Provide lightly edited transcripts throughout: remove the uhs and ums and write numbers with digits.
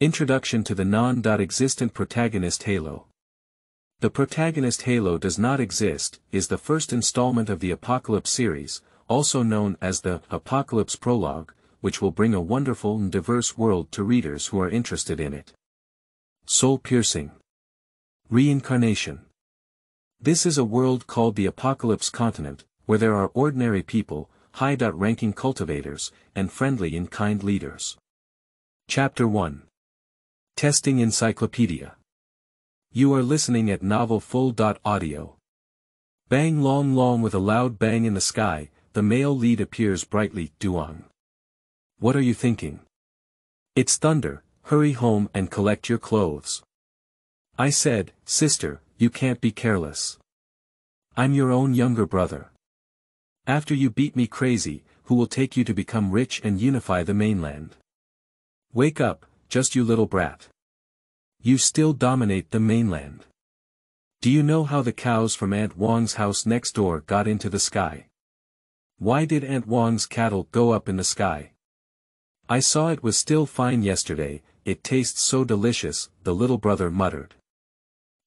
Introduction to the non-existent protagonist Halo. The protagonist Halo does not exist is the first installment of the Apocalypse series, also known as the Apocalypse Prologue, which will bring a wonderful and diverse world to readers who are interested in it. Soul-piercing. Reincarnation. This is a world called the Apocalypse Continent, where there are ordinary people, high-ranking cultivators, and friendly and kind leaders. Chapter 1. Testing Encyclopedia. You are listening at novelfull.audio. Bang long long with a loud bang in the sky, the male lead appears brightly, Duong. What are you thinking? It's thunder, hurry home and collect your clothes. I said, sister, you can't be careless. I'm your own younger brother. After you beat me crazy, who will take you to become rich and unify the mainland? Wake up, just you little brat. You still dominate the mainland. Do you know how the cows from Aunt Wong's house next door got into the sky? Why did Aunt Wong's cattle go up in the sky? I saw it was still fine yesterday, it tastes so delicious, the little brother muttered.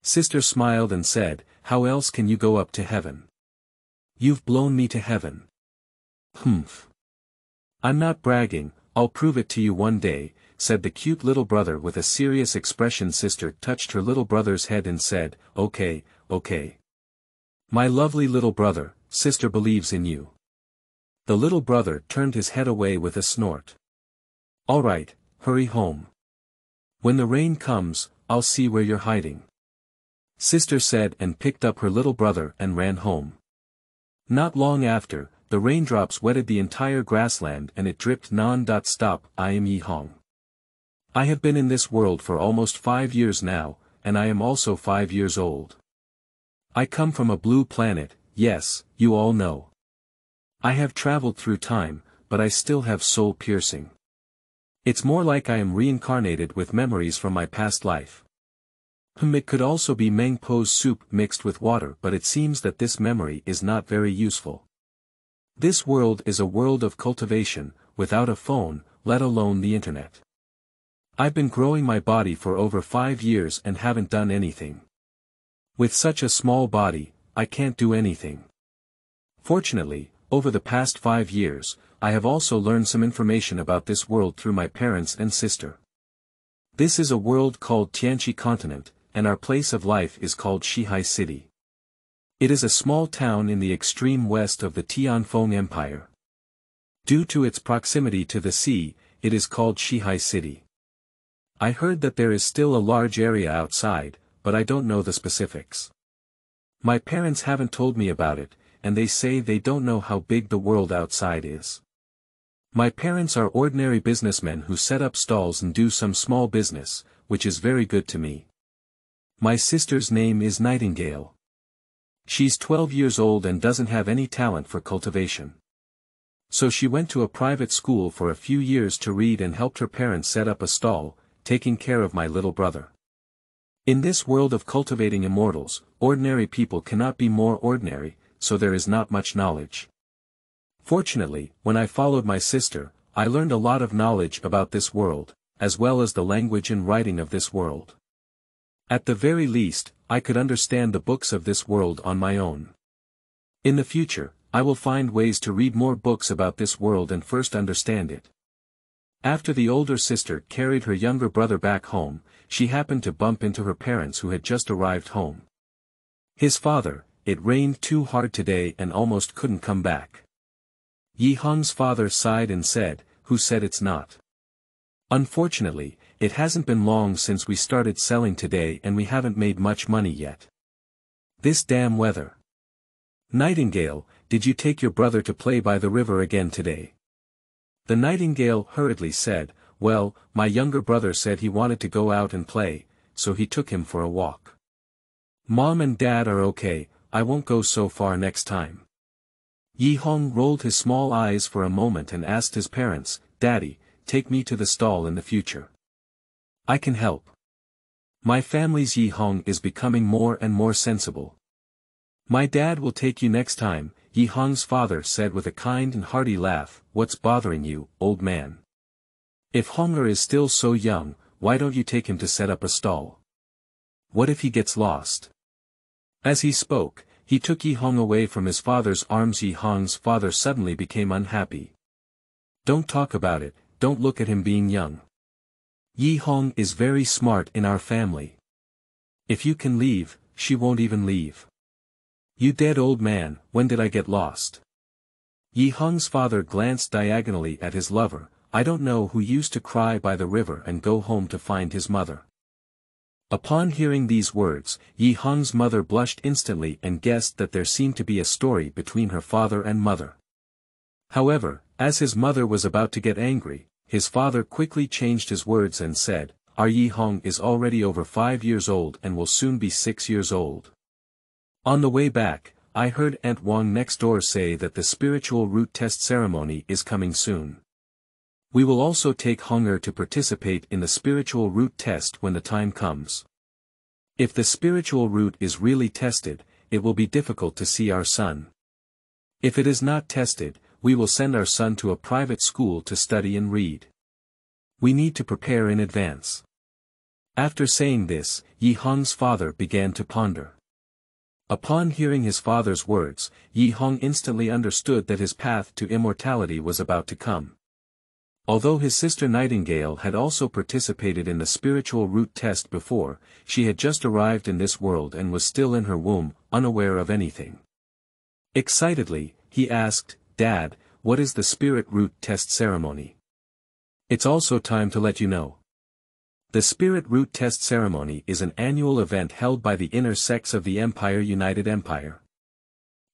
Sister smiled and said, how else can you go up to heaven? You've blown me to heaven. Humph. I'm not bragging, I'll prove it to you one day, said the cute little brother with a serious expression. Sister touched her little brother's head and said, okay, okay. My lovely little brother, sister believes in you. The little brother turned his head away with a snort. All right, hurry home. When the rain comes, I'll see where you're hiding. Sister said and picked up her little brother and ran home. Not long after, the raindrops wetted the entire grassland and it dripped non-stop. I am Yi Hong. I have been in this world for almost 5 years now, and I am also 5 years old. I come from a blue planet, yes, you all know. I have traveled through time, but I still have soul-piercing. It's more like I am reincarnated with memories from my past life. It could also be Meng Po's soup mixed with water, but it seems that this memory is not very useful. This world is a world of cultivation, without a phone, let alone the internet. I've been growing my body for over 5 years and haven't done anything. With such a small body, I can't do anything. Fortunately, over the past 5 years, I have also learned some information about this world through my parents and sister. This is a world called Tianqi Continent, and our place of life is called Shihai City. It is a small town in the extreme west of the Tianfeng Empire. Due to its proximity to the sea, it is called Shihai City. I heard that there is still a large area outside, but I don't know the specifics. My parents haven't told me about it, and they say they don't know how big the world outside is. My parents are ordinary businessmen who set up stalls and do some small business, which is very good to me. My sister's name is Nightingale. She's 12 years old and doesn't have any talent for cultivation. So she went to a private school for a few years to read and helped her parents set up a stall, taking care of my little brother. In this world of cultivating immortals, ordinary people cannot be more ordinary, so there is not much knowledge. Fortunately, when I followed my sister, I learned a lot of knowledge about this world, as well as the language and writing of this world. At the very least, I could understand the books of this world on my own. In the future, I will find ways to read more books about this world and first understand it. After the older sister carried her younger brother back home, she happened to bump into her parents who had just arrived home. His father, it rained too hard today and almost couldn't come back. Yi Hong's father sighed and said, who said it's not? Unfortunately, it hasn't been long since we started selling today and we haven't made much money yet. This damn weather. Nightingale, did you take your brother to play by the river again today? The nightingale hurriedly said, well, my younger brother said he wanted to go out and play, so he took him for a walk. Mom and Dad are okay, I won't go so far next time. Yi Hong rolled his small eyes for a moment and asked his parents, Daddy, take me to the stall in the future. I can help. My family's Yi Hong is becoming more and more sensible. My dad will take you next time, Yi Hong's father said with a kind and hearty laugh. What's bothering you, old man? If Honger is still so young, why don't you take him to set up a stall? What if he gets lost? As he spoke, he took Yi Hong away from his father's arms. Yi Hong's father suddenly became unhappy. Don't talk about it, don't look at him being young. Yi Hong is very smart in our family. If you can leave, she won't even leave. You dead old man, when did I get lost? Yi Hong's father glanced diagonally at his lover. I don't know who used to cry by the river and go home to find his mother. Upon hearing these words, Yi Hong's mother blushed instantly and guessed that there seemed to be a story between her father and mother. However, as his mother was about to get angry, his father quickly changed his words and said, Our Yi Hong is already over 5 years old and will soon be 6 years old. On the way back, I heard Aunt Wang next door say that the spiritual root test ceremony is coming soon. We will also take Hong to participate in the spiritual root test when the time comes. If the spiritual root is really tested, it will be difficult to see our son. If it is not tested, we will send our son to a private school to study and read. We need to prepare in advance. After saying this, Yi Hong's father began to ponder. Upon hearing his father's words, Yi Hong instantly understood that his path to immortality was about to come. Although his sister Nightingale had also participated in the spiritual root test before, she had just arrived in this world and was still in her womb, unaware of anything. Excitedly, he asked, Dad, what is the spirit root test ceremony? It's also time to let you know. The Spirit Root Test Ceremony is an annual event held by the inner sects of the Empire United Empire.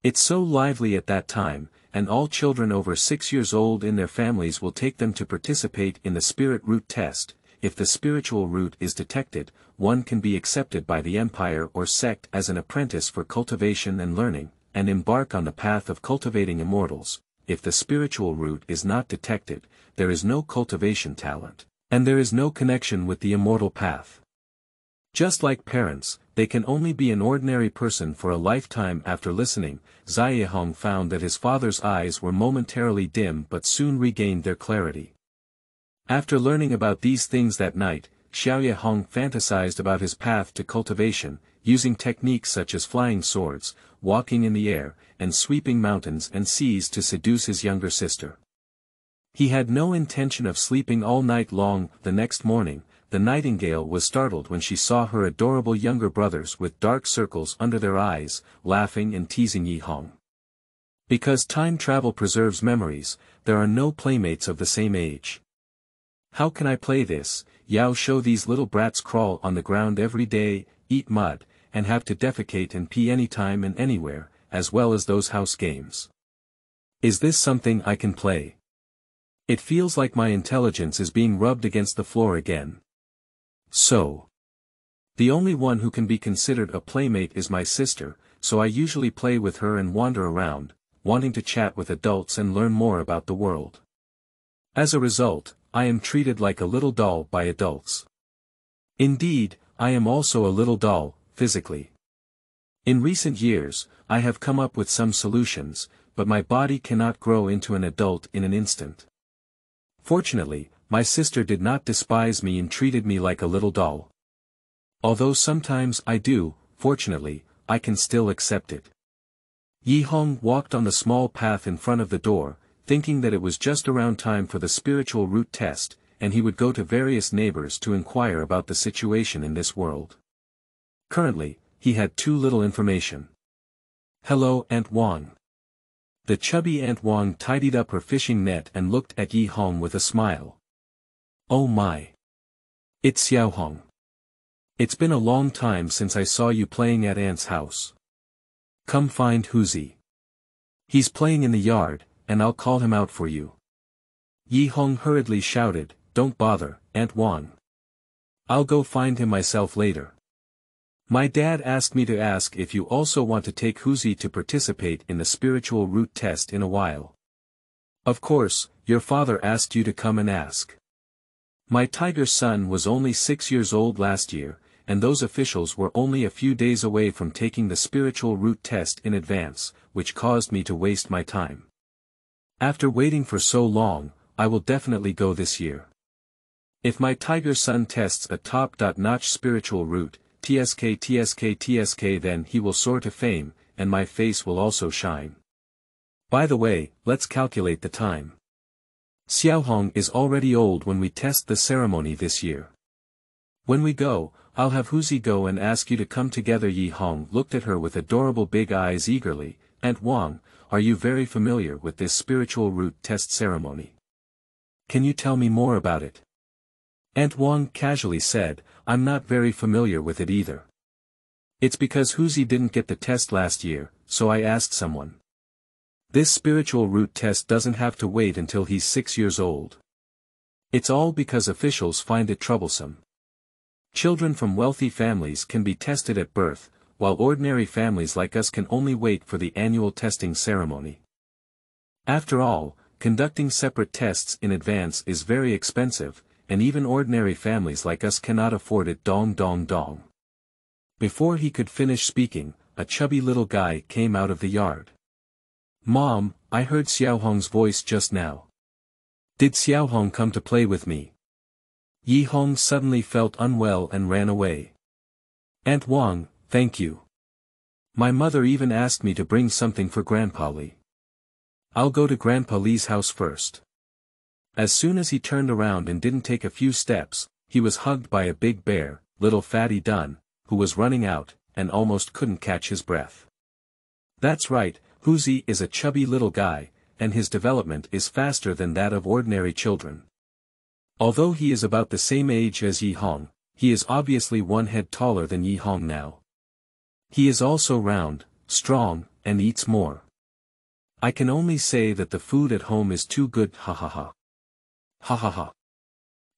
It's so lively at that time, and all children over 6 years old in their families will take them to participate in the Spirit Root Test. If the spiritual root is detected, one can be accepted by the empire or sect as an apprentice for cultivation and learning, and embark on the path of cultivating immortals. If the spiritual root is not detected, there is no cultivation talent, and there is no connection with the immortal path. Just like parents, they can only be an ordinary person for a lifetime. After listening, Zai Yihong found that his father's eyes were momentarily dim but soon regained their clarity. After learning about these things that night, Xiao Yihong fantasized about his path to cultivation, using techniques such as flying swords, walking in the air, and sweeping mountains and seas to seduce his younger sister. He had no intention of sleeping all night long. The next morning, the Nightingale was startled when she saw her adorable younger brothers with dark circles under their eyes, laughing and teasing Yi Hong. Because time travel preserves memories, there are no playmates of the same age. How can I play this? Yao show these little brats crawl on the ground every day, eat mud, and have to defecate and pee anytime and anywhere, as well as those house games. Is this something I can play? It feels like my intelligence is being rubbed against the floor again. So, the only one who can be considered a playmate is my sister, so I usually play with her and wander around, wanting to chat with adults and learn more about the world. As a result, I am treated like a little doll by adults. Indeed, I am also a little doll, physically. In recent years, I have come up with some solutions, but my body cannot grow into an adult in an instant. Fortunately, my sister did not despise me and treated me like a little doll. Although sometimes I do, fortunately, I can still accept it. Yi Hong walked on the small path in front of the door, thinking that it was just around time for the spiritual root test, and he would go to various neighbors to inquire about the situation in this world. Currently, he had too little information. Hello, Aunt Wang. The chubby Aunt Wang tidied up her fishing net and looked at Yi Hong with a smile. Oh my! It's Xiao Hong. It's been a long time since I saw you playing at Aunt's house. Come find Huzi. He's playing in the yard, and I'll call him out for you. Yi Hong hurriedly shouted, Don't bother, Aunt Wang. I'll go find him myself later. My dad asked me to ask if you also want to take Huzi to participate in the spiritual root test in a while. Of course, your father asked you to come and ask. My tiger son was only 6 years old last year, and those officials were only a few days away from taking the spiritual root test in advance, which caused me to waste my time. After waiting for so long, I will definitely go this year. If my tiger son tests a top-notch spiritual root, TSK, then he will soar to fame, and my face will also shine. By the way, let's calculate the time. Xiaohong is already old when we test the ceremony this year. When we go, I'll have Huzi go and ask you to come together. Yi Hong looked at her with adorable big eyes eagerly. Aunt Wang, are you very familiar with this spiritual root test ceremony? Can you tell me more about it? Aunt Wang casually said, I'm not very familiar with it either. It's because Huzi didn't get the test last year, so I asked someone. This spiritual root test doesn't have to wait until he's 6 years old. It's all because officials find it troublesome. Children from wealthy families can be tested at birth, while ordinary families like us can only wait for the annual testing ceremony. After all, conducting separate tests in advance is very expensive, and even ordinary families like us cannot afford it. Dong dong dong. Before he could finish speaking, a chubby little guy came out of the yard. Mom, I heard Xiaohong's voice just now. Did Xiaohong come to play with me? Yi Hong suddenly felt unwell and ran away. Aunt Wang, thank you. My mother even asked me to bring something for Grandpa Li. I'll go to Grandpa Li's house first. As soon as he turned around and didn't take a few steps, he was hugged by a big bear, little Fatty Dun, who was running out, and almost couldn't catch his breath. That's right, Huzi is a chubby little guy, and his development is faster than that of ordinary children. Although he is about the same age as Yi Hong, he is obviously 1 head taller than Yi Hong now. He is also round, strong, and eats more. I can only say that the food at home is too good. Ha ha ha. Ha ha ha.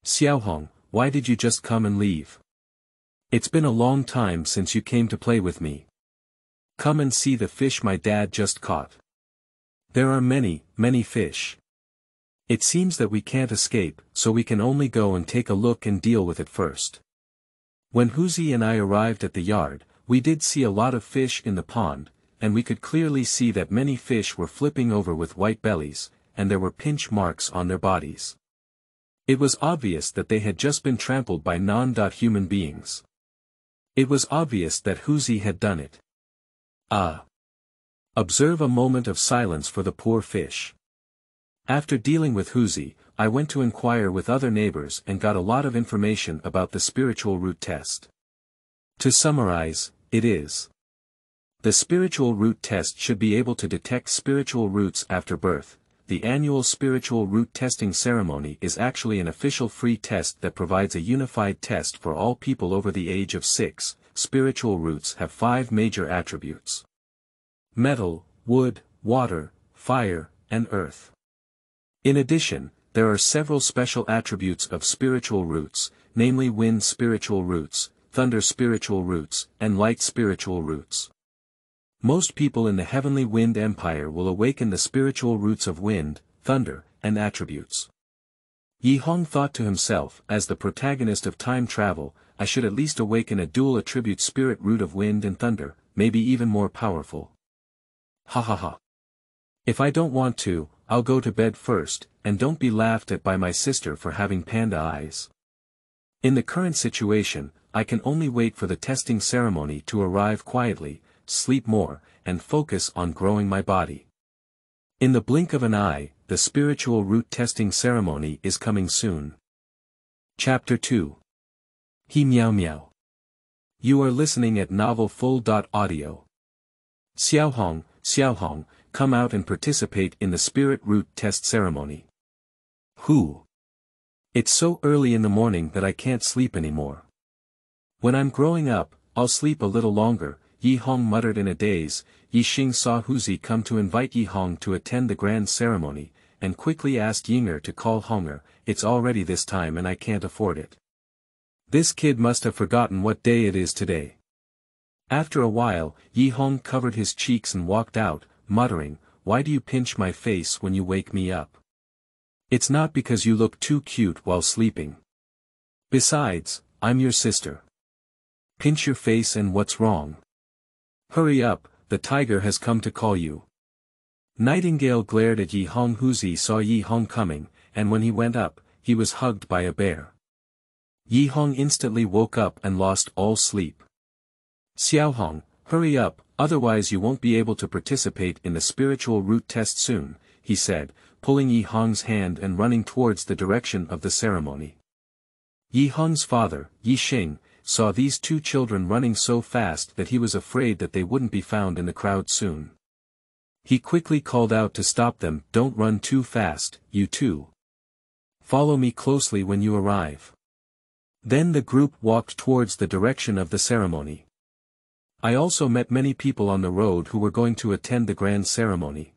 Xiaohong, why did you just come and leave? It's been a long time since you came to play with me. Come and see the fish my dad just caught. There are many, many fish. It seems that we can't escape, so we can only go and take a look and deal with it first. When Huzi and I arrived at the yard, we did see a lot of fish in the pond, and we could clearly see that many fish were flipping over with white bellies, and there were pinch marks on their bodies. It was obvious that they had just been trampled by non-human beings. It was obvious that Huzi had done it. Observe a moment of silence for the poor fish. After dealing with Huzi, I went to inquire with other neighbors and got a lot of information about the spiritual root test. To summarize, it is. The spiritual root test should be able to detect spiritual roots after birth. The annual spiritual root testing ceremony is actually an official free test that provides a unified test for all people over the age of 6. Spiritual roots have 5 major attributes: metal, wood, water, fire, and earth. In addition, there are several special attributes of spiritual roots, namely wind spiritual roots, thunder spiritual roots, and light spiritual roots. Most people in the heavenly wind empire will awaken the spiritual roots of wind, thunder, and attributes. Yi Hong thought to himself, as the protagonist of time travel, I should at least awaken a dual attribute spirit root of wind and thunder, maybe even more powerful. Ha ha ha. If I don't want to, I'll go to bed first, and don't be laughed at by my sister for having panda eyes. In the current situation, I can only wait for the testing ceremony to arrive quietly, sleep more, and focus on growing my body. In the blink of an eye, the spiritual root testing ceremony is coming soon. Chapter 2. He Meow Meow. You are listening at novelfull.audio. Xiaohong, come out and participate in the spirit root test ceremony. Who? It's so early in the morning that I can't sleep anymore. When I'm growing up, I'll sleep a little longer, Yi Hong muttered in a daze. Yi Xing saw Huzi come to invite Yi Hong to attend the grand ceremony, and quickly asked Yinger to call Honger. It's already this time and I can't afford it. This kid must have forgotten what day it is today. After a while, Yi Hong covered his cheeks and walked out, muttering, why do you pinch my face when you wake me up? It's not because you look too cute while sleeping. Besides, I'm your sister. Pinch your face and what's wrong? Hurry up, the tiger has come to call you. Nightingale glared at Yi Hong. Huzi saw Yi Hong coming, and when he went up, he was hugged by a bear. Yi Hong instantly woke up and lost all sleep. Xiao Hong, hurry up, otherwise you won't be able to participate in the spiritual root test soon, he said, pulling Yi Hong's hand and running towards the direction of the ceremony. Yi Hong's father, Yi Xing, saw these two children running so fast that he was afraid that they wouldn't be found in the crowd soon. He quickly called out to stop them, "Don't run too fast, you two. Follow me closely when you arrive." Then the group walked towards the direction of the ceremony. I also met many people on the road who were going to attend the grand ceremony.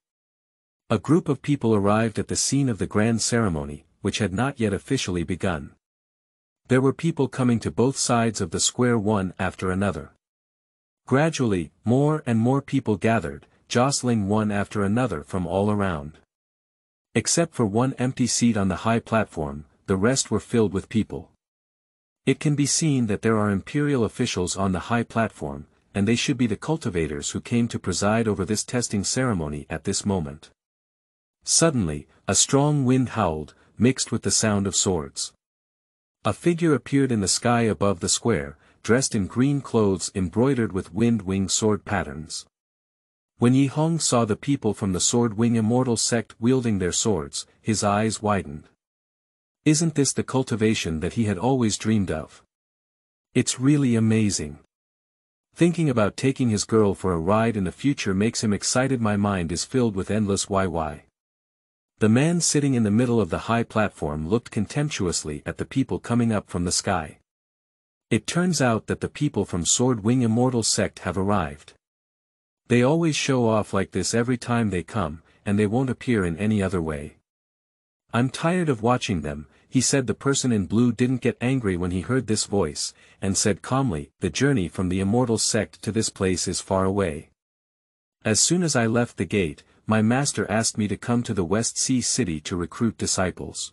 A group of people arrived at the scene of the grand ceremony, which had not yet officially begun. There were people coming to both sides of the square one after another. Gradually, more and more people gathered, jostling one after another from all around. Except for one empty seat on the high platform, the rest were filled with people. It can be seen that there are imperial officials on the high platform, and they should be the cultivators who came to preside over this testing ceremony at this moment. Suddenly, a strong wind howled, mixed with the sound of swords. A figure appeared in the sky above the square, dressed in green clothes embroidered with wind-wing sword patterns. When Yi Hong saw the people from the Sword-Wing Immortal sect wielding their swords, his eyes widened. Isn't this the cultivation that he had always dreamed of? It's really amazing. Thinking about taking his girl for a ride in the future makes him excited. My mind is filled with endless why. The man sitting in the middle of the high platform looked contemptuously at the people coming up from the sky. It turns out that the people from Sword-Wing Immortal sect have arrived. They always show off like this every time they come, and they won't appear in any other way. I'm tired of watching them, he said. The person in blue didn't get angry when he heard this voice, and said calmly, "The journey from the Immortal sect to this place is far away. As soon as I left the gate, my master asked me to come to the West Sea City to recruit disciples.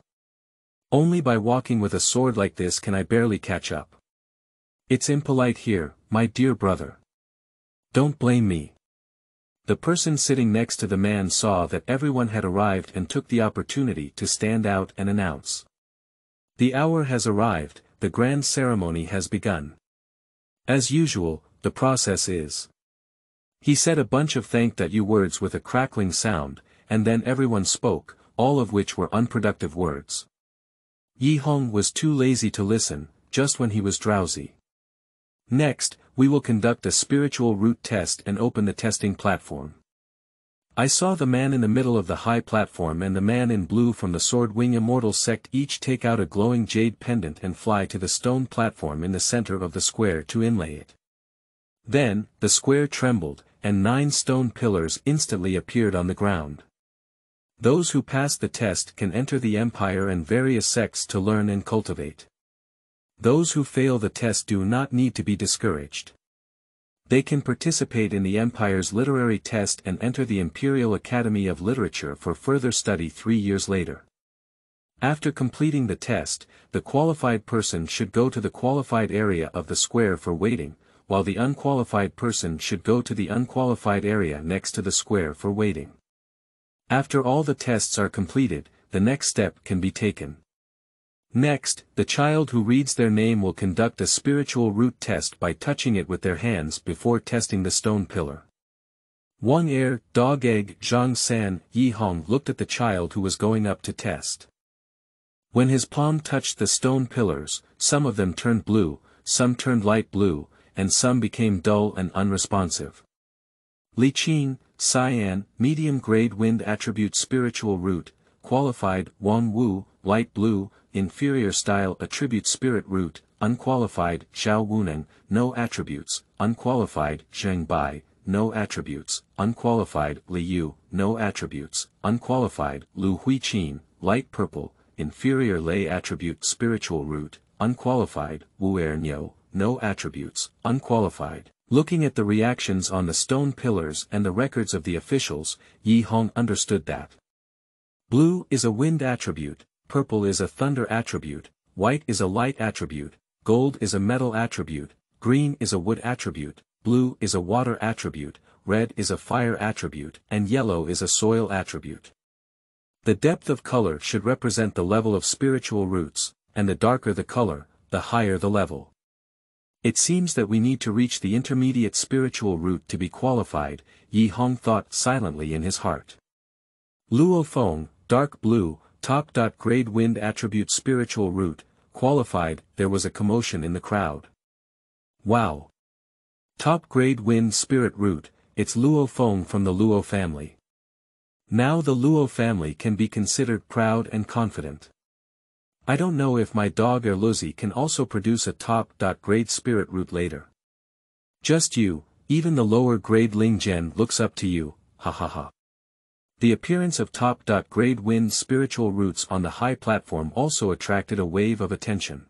Only by walking with a sword like this can I barely catch up. It's impolite here, my dear brother. Don't blame me." The person sitting next to the man saw that everyone had arrived and took the opportunity to stand out and announce. "The hour has arrived, the grand ceremony has begun. As usual, the process is." He said a bunch of thank you words with a crackling sound, and then everyone spoke, all of which were unproductive words. Yi Hong was too lazy to listen, just when he was drowsy. "Next, we will conduct a spiritual root test and open the testing platform." I saw the man in the middle of the high platform and the man in blue from the Sword-Wing Immortal sect each take out a glowing jade pendant and fly to the stone platform in the center of the square to inlay it. Then, the square trembled, and 9 stone pillars instantly appeared on the ground. Those who pass the test can enter the empire and various sects to learn and cultivate. Those who fail the test do not need to be discouraged. They can participate in the empire's literary test and enter the Imperial Academy of Literature for further study 3 years later. After completing the test, the qualified person should go to the qualified area of the square for waiting, while the unqualified person should go to the unqualified area next to the square for waiting. After all the tests are completed, the next step can be taken. Next, the child who reads their name will conduct a spiritual root test by touching it with their hands before testing the stone pillar. Wang Er, Dog Egg, Zhang San, Yi Hong looked at the child who was going up to test. When his palm touched the stone pillars, some of them turned blue, some turned light blue, and some became dull and unresponsive. Li Qin, Cyan, medium-grade wind attribute spiritual root, qualified, Wang Wu, light blue, inferior style attribute spirit root, unqualified, Xiao Wuneng, no attributes, unqualified, Zheng Bai, no attributes, unqualified, Li Yu, no attributes, unqualified, Lu Huiqin, light purple, inferior lay attribute spiritual root, unqualified, Wu Ernyo, no attributes, unqualified. Looking at the reactions on the stone pillars and the records of the officials, Yi Hong understood that blue is a wind attribute, purple is a thunder attribute, white is a light attribute, gold is a metal attribute, green is a wood attribute, blue is a water attribute, red is a fire attribute, and yellow is a soil attribute. The depth of color should represent the level of spiritual roots, and the darker the color, the higher the level. It seems that we need to reach the intermediate spiritual root to be qualified, Yi Hong thought silently in his heart. Luo Feng, dark blue, top. Grade wind attribute spiritual root, qualified. There was a commotion in the crowd. Wow! Top grade wind spirit root, it's Luo Feng from the Luo family. Now the Luo family can be considered proud and confident. I don't know if my dog Erluzi can also produce a top. Grade spirit root later. Just you, even the lower grade Ling Zhen looks up to you, ha ha ha. The appearance of top. Grade wind spiritual roots on the high platform also attracted a wave of attention.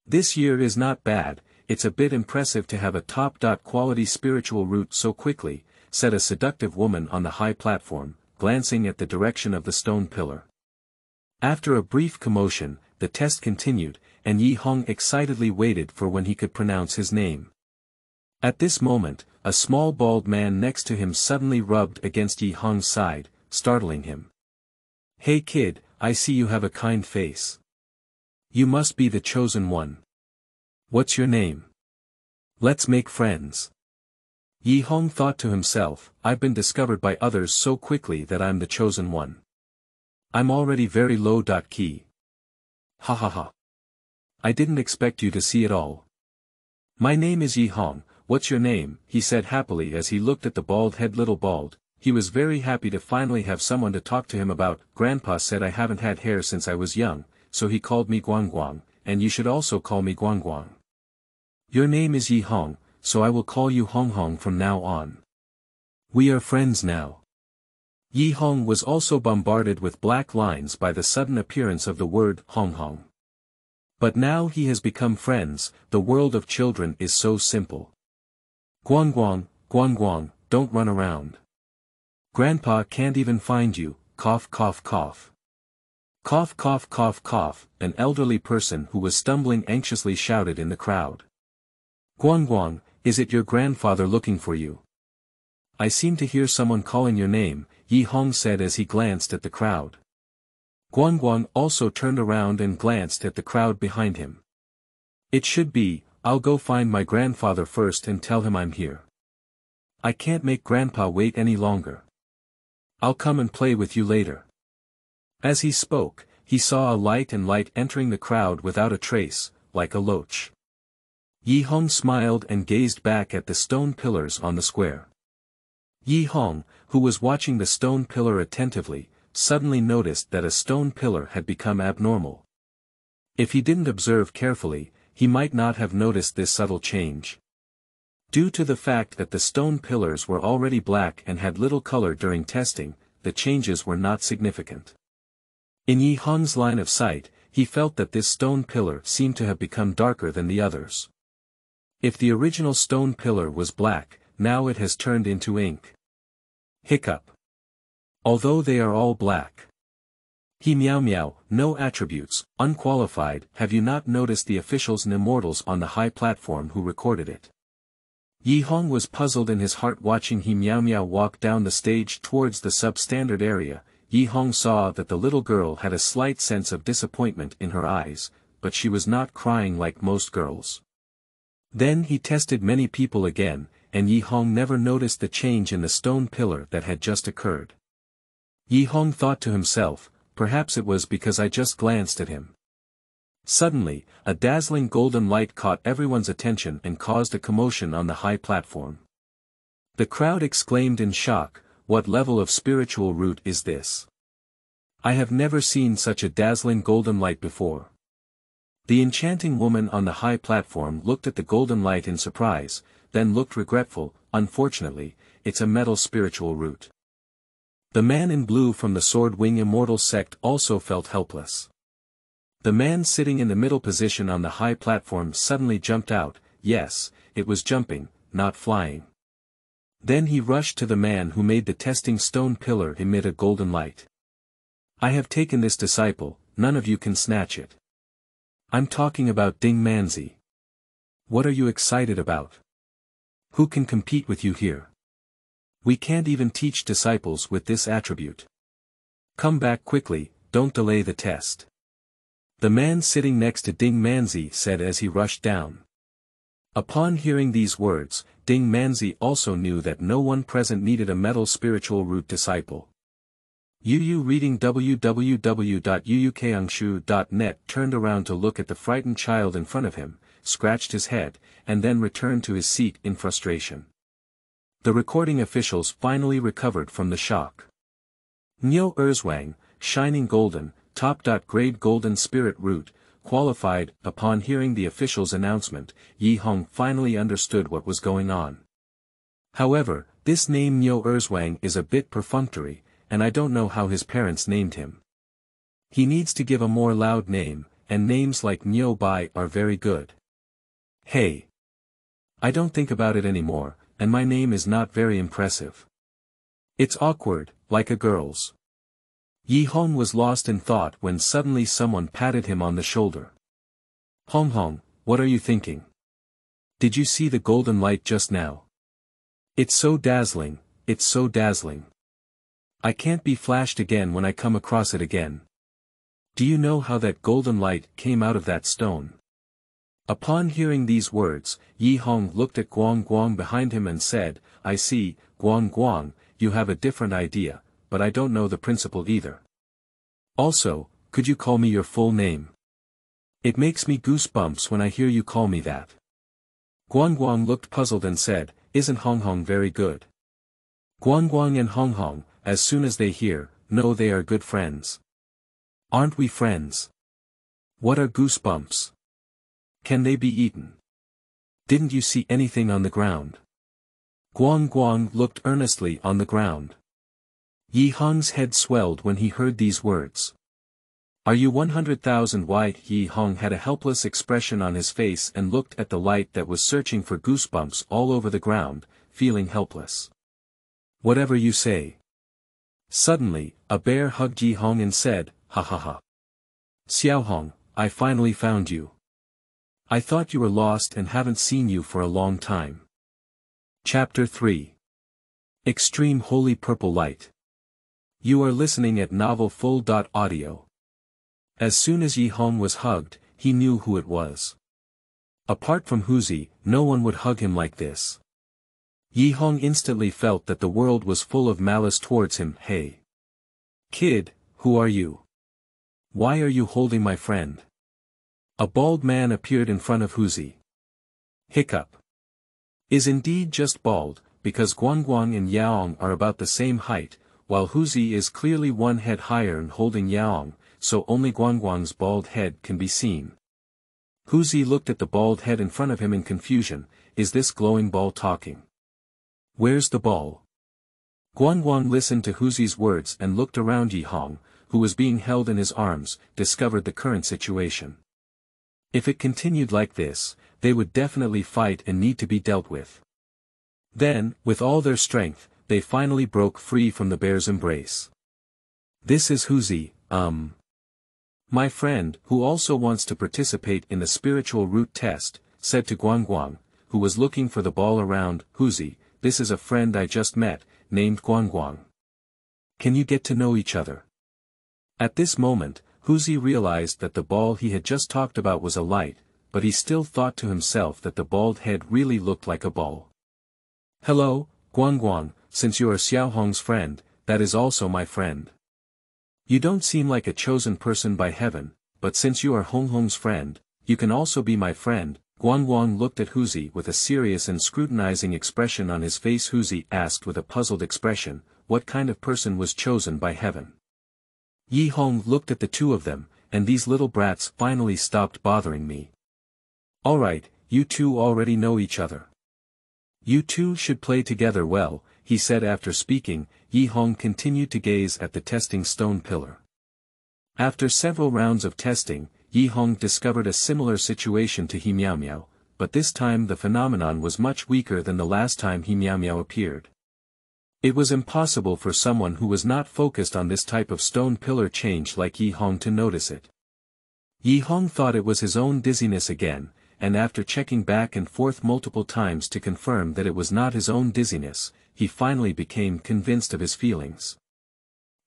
This year is not bad, it's a bit impressive to have a top. Quality spiritual root so quickly, said a seductive woman on the high platform, glancing at the direction of the stone pillar. After a brief commotion, the test continued, and Yi Hong excitedly waited for when he could pronounce his name. At this moment, a small bald man next to him suddenly rubbed against Yi Hong's side, startling him. Hey kid, I see you have a kind face. You must be the chosen one. What's your name? Let's make friends. Yi Hong thought to himself, I've been discovered by others so quickly that I'm the chosen one. I'm already very low. Key. Ha ha ha. I didn't expect you to see it all. My name is Yi Hong, what's your name? He said happily as he looked at the bald head. Little bald, he was very happy to finally have someone to talk to him about. Grandpa said I haven't had hair since I was young, so he called me Guang Guang, and you should also call me Guang Guang. Your name is Yi Hong, so I will call you Hong Hong from now on. We are friends now. Yi Hong was also bombarded with black lines by the sudden appearance of the word Hong Hong. But now he has become friends, the world of children is so simple. Guang Guang, don't run around. Grandpa can't even find you, cough cough cough. Cough cough cough cough, an elderly person who was stumbling anxiously shouted in the crowd. Guang, is it your grandfather looking for you? I seem to hear someone calling your name, Yi Hong said as he glanced at the crowd. Guang also turned around and glanced at the crowd behind him. It should be, I'll go find my grandfather first and tell him I'm here. I can't make Grandpa wait any longer. I'll come and play with you later. As he spoke, he saw a light entering the crowd without a trace, like a loach. Yi Hong smiled and gazed back at the stone pillars on the square. Yi Hong, who was watching the stone pillar attentively, suddenly noticed that a stone pillar had become abnormal. If he didn't observe carefully, he might not have noticed this subtle change. Due to the fact that the stone pillars were already black and had little color during testing, the changes were not significant. In Yi Hong's line of sight, he felt that this stone pillar seemed to have become darker than the others. If the original stone pillar was black, now it has turned into ink. Hiccup. Although they are all black. He meow, no attributes, unqualified. Have you not noticed the officials and immortals on the high platform who recorded it? Yi Hong was puzzled in his heart watching he meow walk down the stage towards the substandard area. Yi Hong saw that the little girl had a slight sense of disappointment in her eyes, but she was not crying like most girls. Then he tested many people again, and Yi Hong never noticed the change in the stone pillar that had just occurred. Yi Hong thought to himself, perhaps it was because I just glanced at him. Suddenly, a dazzling golden light caught everyone's attention and caused a commotion on the high platform. The crowd exclaimed in shock, what level of spiritual root is this? I have never seen such a dazzling golden light before. The enchanting woman on the high platform looked at the golden light in surprise, then looked regretful. Unfortunately, it's a metal spiritual root. The man in blue from the Sword Wing Immortal sect also felt helpless. The man sitting in the middle position on the high platform suddenly jumped out. Yes, it was jumping, not flying. Then he rushed to the man who made the testing stone pillar emit a golden light. I have taken this disciple, none of you can snatch it. I'm talking about Ding Manzi. What are you excited about? Who can compete with you here? We can't even teach disciples with this attribute. Come back quickly, don't delay the test. The man sitting next to Ding Manzi said as he rushed down. Upon hearing these words, Ding Manzi also knew that no one present needed a metal spiritual root disciple. Yu reading www.yuukangshu.net turned around to look at the frightened child in front of him, scratched his head, and then returned to his seat in frustration. The recording officials finally recovered from the shock. Nyo Erzwang, shining golden, top-grade golden spirit root, qualified. Upon hearing the official's announcement, Yi Hong finally understood what was going on. However, this name Nyo Erzwang is a bit perfunctory, and I don't know how his parents named him. He needs to give a more loud name, and names like Nyo Bai are very good. Hey! I don't think about it anymore, and my name is not very impressive. It's awkward, like a girl's. Yi Hong was lost in thought when suddenly someone patted him on the shoulder. Hong Hong, what are you thinking? Did you see the golden light just now? It's so dazzling, it's so dazzling. I can't be flashed again when I come across it again. Do you know how that golden light came out of that stone? Upon hearing these words, Yi Hong looked at Guang Guang behind him and said, I see, Guang Guang, you have a different idea, but I don't know the principle either. Also, could you call me your full name? It makes me goosebumps when I hear you call me that. Guang Guang looked puzzled and said, Isn't Hong Hong very good? Guang Guang and Hong Hong, as soon as they know they are good friends. Aren't we friends? What are goosebumps? Can they be eaten? Didn't you see anything on the ground? Guang Guang looked earnestly on the ground. Yi Hong's head swelled when he heard these words. Are you 100,000 white? Yi Hong had a helpless expression on his face and looked at the light that was searching for goosebumps all over the ground, feeling helpless. Whatever you say. Suddenly, a bear hugged Yi Hong and said, Ha ha ha. Xiao Hong, I finally found you. I thought you were lost and haven't seen you for a long time. Chapter 3. Extreme Holy Purple Light. You are listening at novelfull.audio. As soon as Yi Hong was hugged, he knew who it was. Apart from Huzi, no one would hug him like this. Yi Hong instantly felt that the world was full of malice towards him. Hey! Kid, who are you? Why are you holding my friend? A bald man appeared in front of Huzi. Hiccup. Is indeed just bald, because Guang Guang and Yaong are about the same height, while Huzi is clearly one head higher and holding Yaong, so only Guang Guang's bald head can be seen. Huzi looked at the bald head in front of him in confusion. Is this glowing ball talking? Where's the ball? Guang Guang listened to Huzi's words and looked around. Yi Hong, who was being held in his arms, discovered the current situation. If it continued like this, they would definitely fight and need to be dealt with. Then, with all their strength, they finally broke free from the bear's embrace. This is Huzi, my friend, who also wants to participate in the spiritual root test, said to Guang Guang, who was looking for the ball around. Huzi, this is a friend I just met, named Guang Guang. Can you get to know each other? At this moment, Huzi realized that the ball he had just talked about was a light, but he still thought to himself that the bald head really looked like a ball. Hello, Guang Guang, since you are Xiao Hong's friend, that is also my friend. You don't seem like a chosen person by heaven, but since you are Hong Hong's friend, you can also be my friend. Guang Guang looked at Huzi with a serious and scrutinizing expression on his face. Huzi asked with a puzzled expression, what kind of person was chosen by heaven? Yi Hong looked at the two of them, and these little brats finally stopped bothering me. Alright, you two already know each other. You two should play together well, he said. After speaking, Yi Hong continued to gaze at the testing stone pillar. After several rounds of testing, Yi Hong discovered a similar situation to He Miao Miao, but this time the phenomenon was much weaker than the last time He Miao Miao appeared. It was impossible for someone who was not focused on this type of stone pillar change like Yi Hong to notice it. Yi Hong thought it was his own dizziness again, and after checking back and forth multiple times to confirm that it was not his own dizziness, he finally became convinced of his feelings.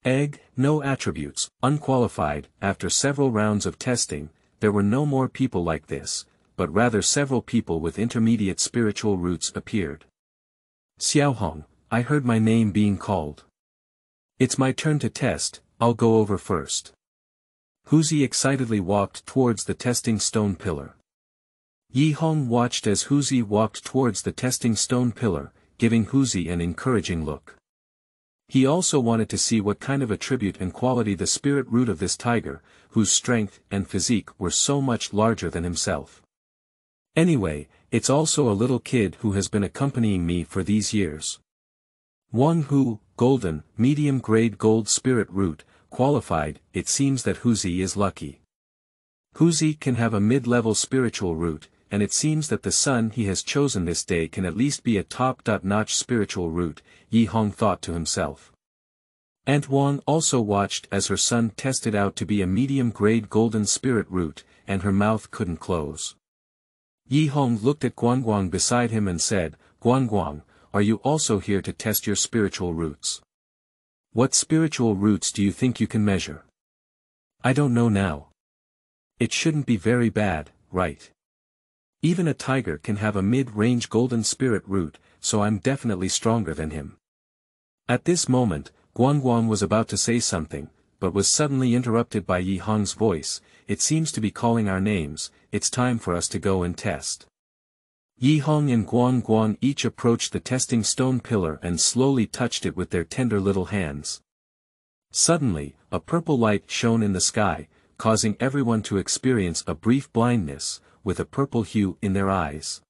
Egg, no attributes, unqualified. After several rounds of testing, there were no more people like this, but rather several people with intermediate spiritual roots appeared. Xiaohong, I heard my name being called. It's my turn to test, I'll go over first. Huzi excitedly walked towards the testing stone pillar. Yi Hong watched as Huzi walked towards the testing stone pillar, giving Huzi an encouraging look. He also wanted to see what kind of attribute and quality the spirit root of this tiger, whose strength and physique were so much larger than himself. Anyway, it's also a little kid who has been accompanying me for these years. Wang Hu, golden, medium-grade gold spirit root, qualified. It seems that Huzi is lucky. Huzi can have a mid-level spiritual root, and it seems that the son he has chosen this day can at least be a top-notch spiritual root, Yi Hong thought to himself. Aunt Wang also watched as her son tested out to be a medium-grade golden spirit root, and her mouth couldn't close. Yi Hong looked at Guangguang beside him and said, Guangguang, are you also here to test your spiritual roots? What spiritual roots do you think you can measure? I don't know now. It shouldn't be very bad, right? Even a tiger can have a mid-range golden spirit root, so I'm definitely stronger than him. At this moment, Guangguang was about to say something, but was suddenly interrupted by Yi Hong's voice. It seems to be calling our names. It's time for us to go and test. Yi Hong and Guangguang each approached the testing stone pillar and slowly touched it with their tender little hands. Suddenly, a purple light shone in the sky, causing everyone to experience a brief blindness, with a purple hue in their eyes.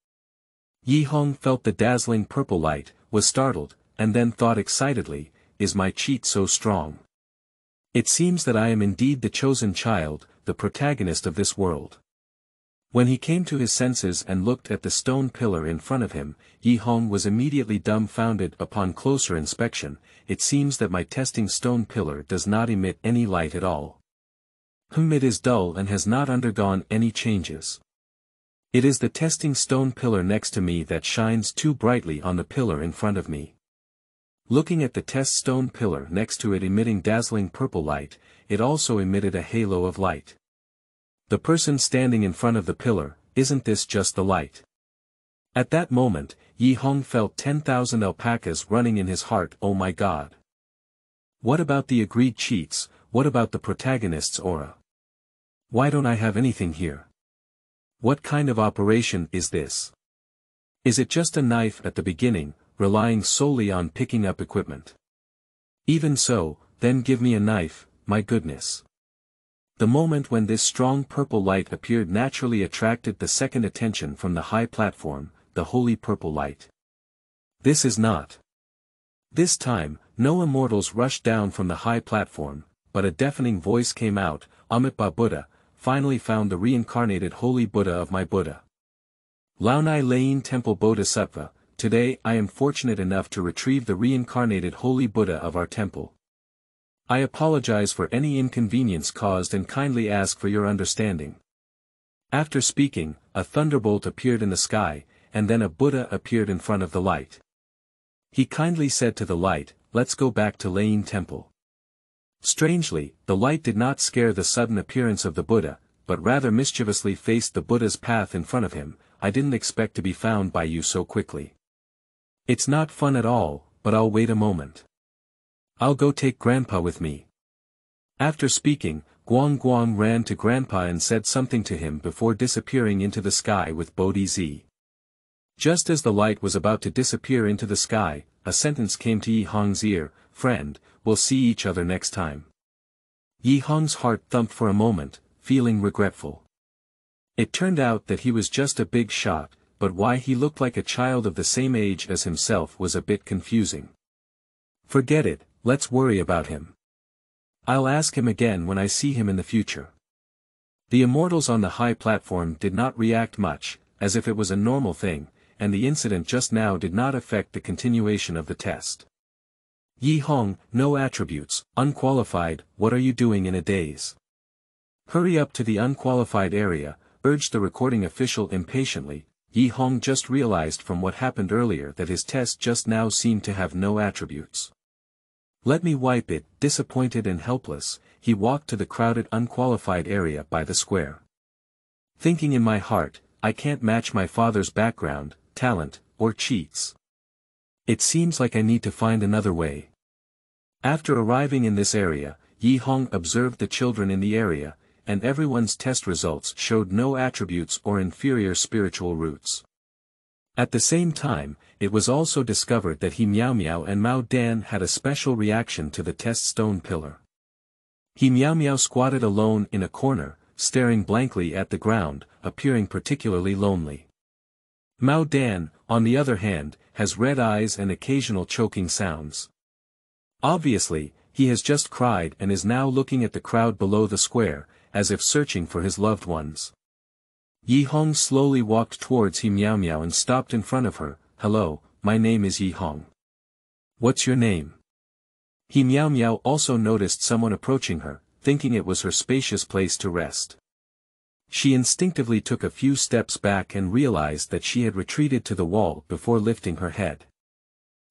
Yi Hong felt the dazzling purple light, was startled, and then thought excitedly, is my cheat so strong? It seems that I am indeed the chosen child, the protagonist of this world. When he came to his senses and looked at the stone pillar in front of him, Yi Hong was immediately dumbfounded. Upon closer inspection, it seems that my testing stone pillar does not emit any light at all. It is dull and has not undergone any changes. It is the testing stone pillar next to me that shines too brightly on the pillar in front of me. Looking at the test stone pillar next to it emitting dazzling purple light, it also emitted a halo of light. The person standing in front of the pillar, isn't this just the light? At that moment, Yi Hong felt 10,000 alpacas running in his heart. Oh my God! What about the agreed cheats? What about the protagonist's aura? Why don't I have anything here? What kind of operation is this? Is it just a knife at the beginning, relying solely on picking up equipment? Even so, then give me a knife, my goodness. The moment when this strong purple light appeared naturally attracted the second attention from the high platform, the holy purple light. This is not. This time, no immortals rushed down from the high platform, but a deafening voice came out, Amitabha Buddha, finally found the reincarnated holy Buddha of my Buddha. Laonai Lain Temple Bodhisattva, today I am fortunate enough to retrieve the reincarnated holy Buddha of our temple. I apologize for any inconvenience caused and kindly ask for your understanding. After speaking, a thunderbolt appeared in the sky, and then a Buddha appeared in front of the light. He kindly said to the light, let's go back to Lain Temple. Strangely, the light did not scare the sudden appearance of the Buddha, but rather mischievously faced the Buddha's path in front of him. I didn't expect to be found by you so quickly. It's not fun at all, but I'll wait a moment. I'll go take Grandpa with me. After speaking, Guangguang ran to Grandpa and said something to him before disappearing into the sky with Bodhi Z. Just as the light was about to disappear into the sky, a sentence came to Yi Hong's ear, friend, we'll see each other next time. Yi Hong's heart thumped for a moment, feeling regretful. It turned out that he was just a big shot, but why he looked like a child of the same age as himself was a bit confusing. Forget it, let's worry about him. I'll ask him again when I see him in the future. The immortals on the high platform did not react much, as if it was a normal thing, and the incident just now did not affect the continuation of the test. Yi Hong, no attributes, unqualified, what are you doing in a daze? Hurry up to the unqualified area, urged the recording official impatiently. Yi Hong just realized from what happened earlier that his test just now seemed to have no attributes. Let me wipe it. Disappointed and helpless, he walked to the crowded unqualified area by the square. Thinking in my heart, I can't match my father's background, talent, or cheats. It seems like I need to find another way. After arriving in this area, Yi Hong observed the children in the area, and everyone's test results showed no attributes or inferior spiritual roots. At the same time, it was also discovered that He Miao Miao and Mao Dan had a special reaction to the test stone pillar. He Miao Miao squatted alone in a corner, staring blankly at the ground, appearing particularly lonely. Mao Dan, on the other hand, has red eyes and occasional choking sounds. Obviously, he has just cried and is now looking at the crowd below the square, as if searching for his loved ones. Yi Hong slowly walked towards He Miao Miao and stopped in front of her. Hello, my name is Yi Hong. What's your name? He Miao Miao also noticed someone approaching her, thinking it was her spacious place to rest. She instinctively took a few steps back and realized that she had retreated to the wall before lifting her head.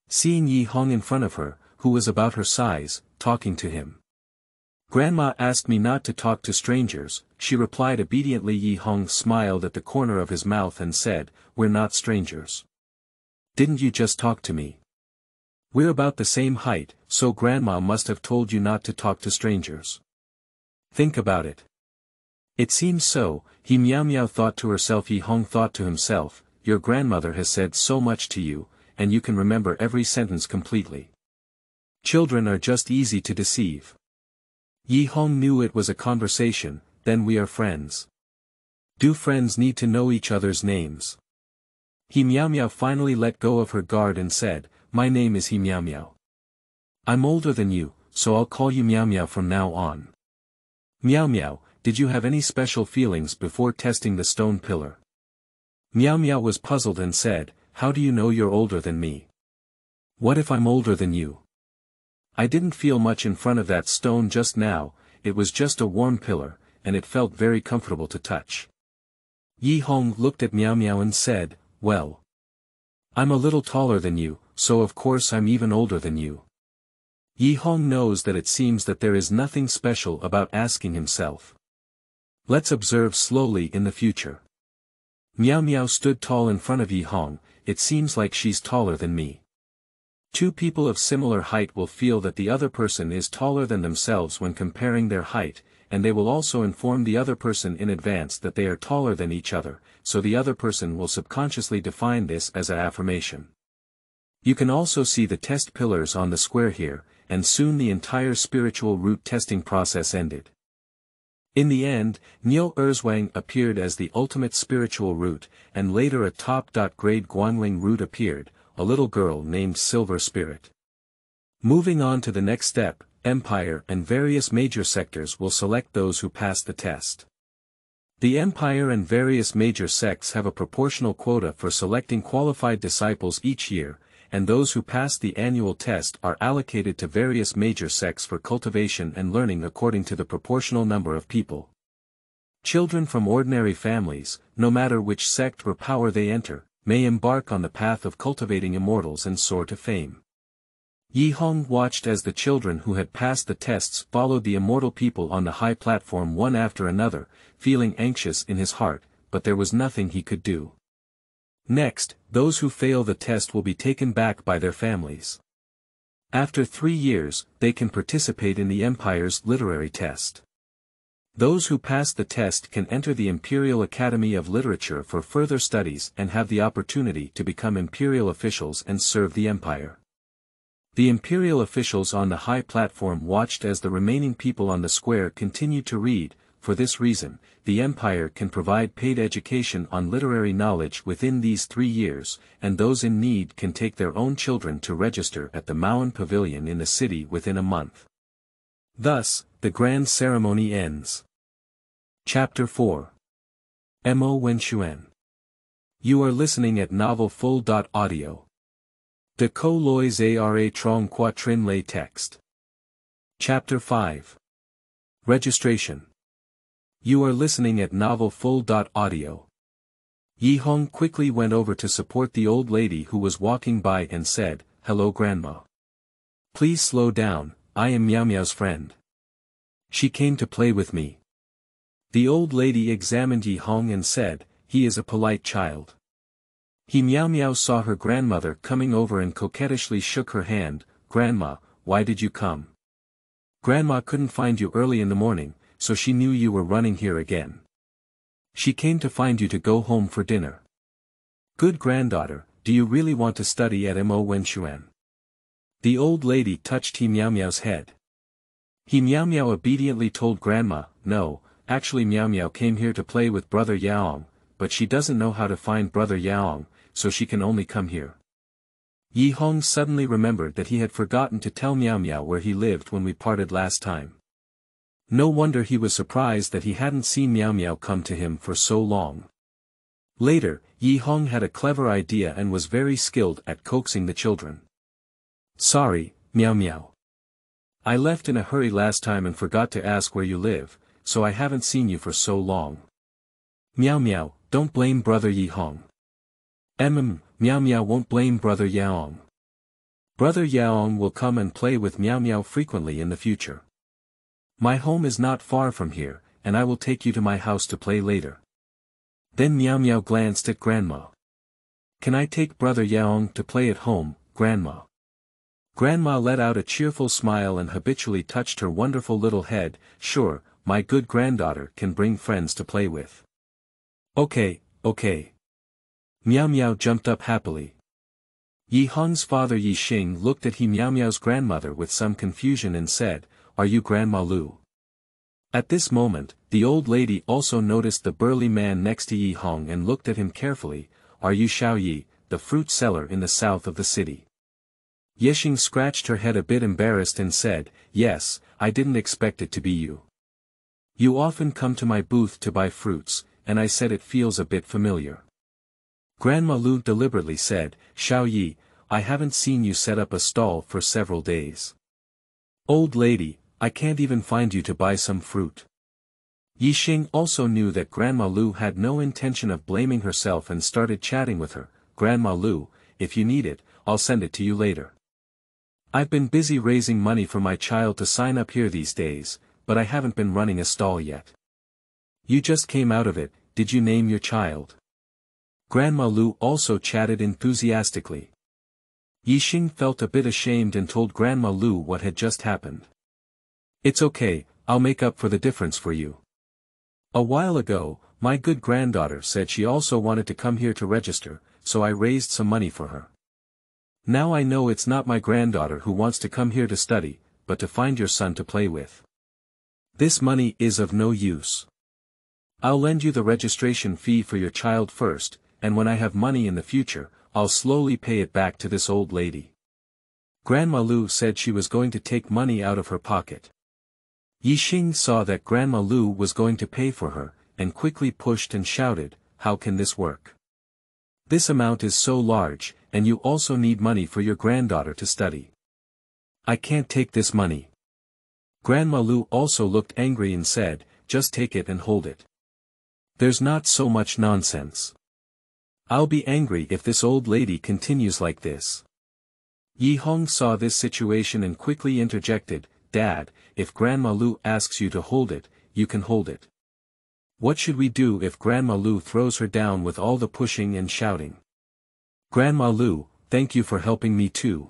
Seeing Yi Hong in front of her, who was about her size, talking to him. Grandma asked me not to talk to strangers, she replied obediently. Yi Hong smiled at the corner of his mouth and said, We're not strangers. Didn't you just talk to me? We're about the same height, so Grandma must have told you not to talk to strangers. Think about it. It seems so, He Miao Miao thought to herself. Yi Hong thought to himself, your grandmother has said so much to you, and you can remember every sentence completely. Children are just easy to deceive. Yi Hong knew it was a conversation. Then we are friends. Do friends need to know each other's names? He Miao Miao finally let go of her guard and said, My name is He Miao Miao. I'm older than you, so I'll call you Miao Miao from now on. Miao Miao, did you have any special feelings before testing the stone pillar? Miao Miao was puzzled and said, How do you know you're older than me? What if I'm older than you? I didn't feel much in front of that stone just now, it was just a warm pillar, and it felt very comfortable to touch. Yi Hong looked at Miao Miao and said, Well, I'm a little taller than you, so of course I'm even older than you. Yi Hong knows that it seems that there is nothing special about asking himself. Let's observe slowly in the future. Miao Miao stood tall in front of Yi Hong. It seems like she's taller than me. Two people of similar height will feel that the other person is taller than themselves when comparing their height, and they will also inform the other person in advance that they are taller than each other, so the other person will subconsciously define this as an affirmation. You can also see the test pillars on the square here, and soon the entire spiritual root testing process ended. In the end, Niu Erzwang appeared as the ultimate spiritual root, and later a top-grade Guanling root appeared, a little girl named Silver Spirit. Moving on to the next step, Empire and various major sectors will select those who pass the test. The Empire and various major sects have a proportional quota for selecting qualified disciples each year, and those who pass the annual test are allocated to various major sects for cultivation and learning according to the proportional number of people. Children from ordinary families, no matter which sect or power they enter, may embark on the path of cultivating immortals and soar to fame. Yi Hong watched as the children who had passed the tests followed the immortal people on the high platform one after another, feeling anxious in his heart, but there was nothing he could do. Next, those who fail the test will be taken back by their families. After 3 years, they can participate in the Empire's literary test. Those who pass the test can enter the Imperial Academy of Literature for further studies and have the opportunity to become imperial officials and serve the Empire. The imperial officials on the high platform watched as the remaining people on the square continued to read. For this reason, the Empire can provide paid education on literary knowledge within these 3 years, and those in need can take their own children to register at the Maoan Pavilion in the city within a month. Thus, the grand ceremony ends. Chapter 4. Mo Wenxuan. You are listening at novelfull.audio. De Co Lois Ara Trong Quatrin Lay Text. Chapter 5. Registration. You are listening at novelfull.audio. Yi Hong quickly went over to support the old lady who was walking by and said, Hello Grandma. Please slow down, I am Meow Meow's friend. She came to play with me. The old lady examined Yi Hong and said, he is a polite child. Meow Meow saw her grandmother coming over and coquettishly shook her hand. Grandma, why did you come? Grandma couldn't find you early in the morning, so she knew you were running here again. She came to find you to go home for dinner. Good granddaughter, do you really want to study at Mo Wenxuan? The old lady touched Meow Meow's head. Meow Meow obediently told Grandma, no, actually Meow Meow came here to play with Brother Yaong, but she doesn't know how to find Brother Yaong, so she can only come here. Yi Hong suddenly remembered that he had forgotten to tell Meow Meow where he lived when we parted last time. No wonder he was surprised that he hadn't seen Meow Meow come to him for so long. Later, Yi Hong had a clever idea and was very skilled at coaxing the children. Sorry, Meow Meow. I left in a hurry last time and forgot to ask where you live, so I haven't seen you for so long. Meow Meow, don't blame Brother Yi Hong. Meow Meow won't blame Brother Yaong. Brother Yaong will come and play with Meow Meow frequently in the future. My home is not far from here, and I will take you to my house to play later. Then Meow Meow glanced at Grandma. Can I take Brother Yaong to play at home, Grandma? Grandma let out a cheerful smile and habitually touched her wonderful little head. Sure, my good granddaughter can bring friends to play with. Okay. Meow Meow jumped up happily. Yi Hong's father Yi Xing looked at Meow Meow's grandmother with some confusion and said, are you Grandma Lu? At this moment, the old lady also noticed the burly man next to Yi Hong and looked at him carefully. Are you Xiao Yi, the fruit seller in the south of the city? Yi Xing scratched her head a bit embarrassed and said, yes, I didn't expect it to be you. You often come to my booth to buy fruits, and I said it feels a bit familiar. Grandma Lu deliberately said, Xiao Yi, I haven't seen you set up a stall for several days. Old lady, I can't even find you to buy some fruit. Yi Xing also knew that Grandma Lu had no intention of blaming herself and started chatting with her. Grandma Lu, if you need it, I'll send it to you later. I've been busy raising money for my child to sign up here these days, but I haven't been running a stall yet. You just came out of it, did you name your child? Grandma Lu also chatted enthusiastically. Yi Xing felt a bit ashamed and told Grandma Lu what had just happened. It's okay, I'll make up for the difference for you. A while ago, my good granddaughter said she also wanted to come here to register, so I raised some money for her. Now I know it's not my granddaughter who wants to come here to study, but to find your son to play with. This money is of no use. I'll lend you the registration fee for your child first, and when I have money in the future, I'll slowly pay it back to this old lady. Grandma Lu said she was going to take money out of her pocket. Yi Xing saw that Grandma Lu was going to pay for her, and quickly pushed and shouted, how can this work? This amount is so large, and you also need money for your granddaughter to study. I can't take this money. Grandma Lu also looked angry and said, just take it and hold it. There's not so much nonsense. I'll be angry if this old lady continues like this. Yi Hong saw this situation and quickly interjected, Dad, if Grandma Lu asks you to hold it, you can hold it. What should we do if Grandma Lu throws her down with all the pushing and shouting? Grandma Lu, thank you for helping me too.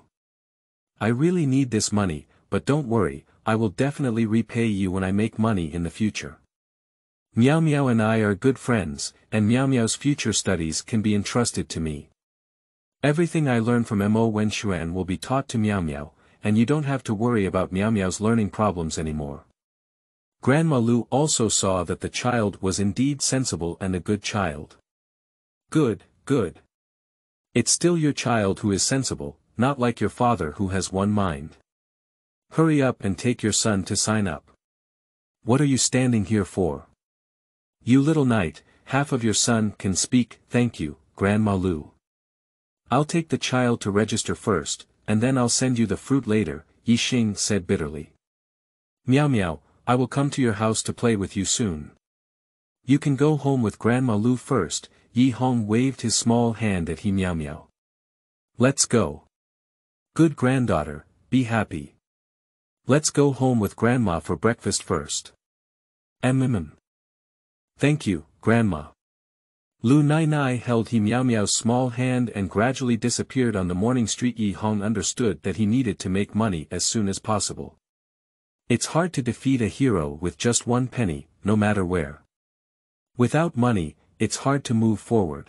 I really need this money, but don't worry, I will definitely repay you when I make money in the future. Meow Meow and I are good friends, and Meow Meow's future studies can be entrusted to me. Everything I learn from Mo Wenxuan will be taught to Meow Meow, and you don't have to worry about Meow Meow's learning problems anymore. Grandma Lu also saw that the child was indeed sensible and a good child. Good. It's still your child who is sensible, not like your father who has one mind. Hurry up and take your son to sign up. What are you standing here for? You little knight, half of your son can speak. Thank you, Grandma Lu. I'll take the child to register first, and then I'll send you the fruit later, Yi Xing said bitterly. Meow Meow, I will come to your house to play with you soon. You can go home with Grandma Lu first. Yi Hong waved his small hand at Meow Meow. Let's go. Good granddaughter, be happy. Let's go home with Grandma for breakfast first. Thank you, Grandma. Lu Nai Nai held He Miao Miao's small hand and gradually disappeared on the morning street. Yi Hong understood that he needed to make money as soon as possible. It's hard to defeat a hero with just 1 penny, no matter where. Without money, it's hard to move forward.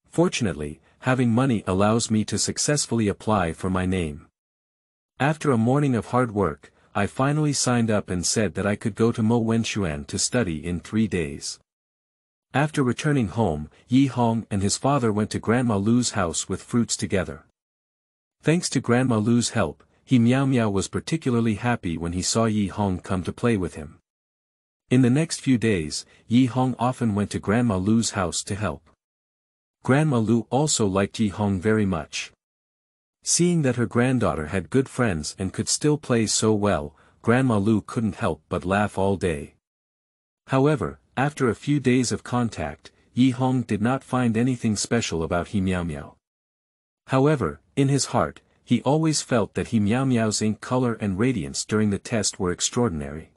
Fortunately, having money allows me to successfully apply for my name. After a morning of hard work, I finally signed up and said that I could go to Mo Wenxuan to study in 3 days. After returning home, Yi Hong and his father went to Grandma Lu's house with fruits together. Thanks to Grandma Lu's help, He Miao Miao was particularly happy when he saw Yi Hong come to play with him. In the next few days, Yi Hong often went to Grandma Lu's house to help. Grandma Lu also liked Yi Hong very much. Seeing that her granddaughter had good friends and could still play so well, Grandma Lu couldn't help but laugh all day. However, after a few days of contact, Yi Hong did not find anything special about He Miao Miao. However, in his heart, he always felt that He Miao Miao's ink color and radiance during the test were extraordinary.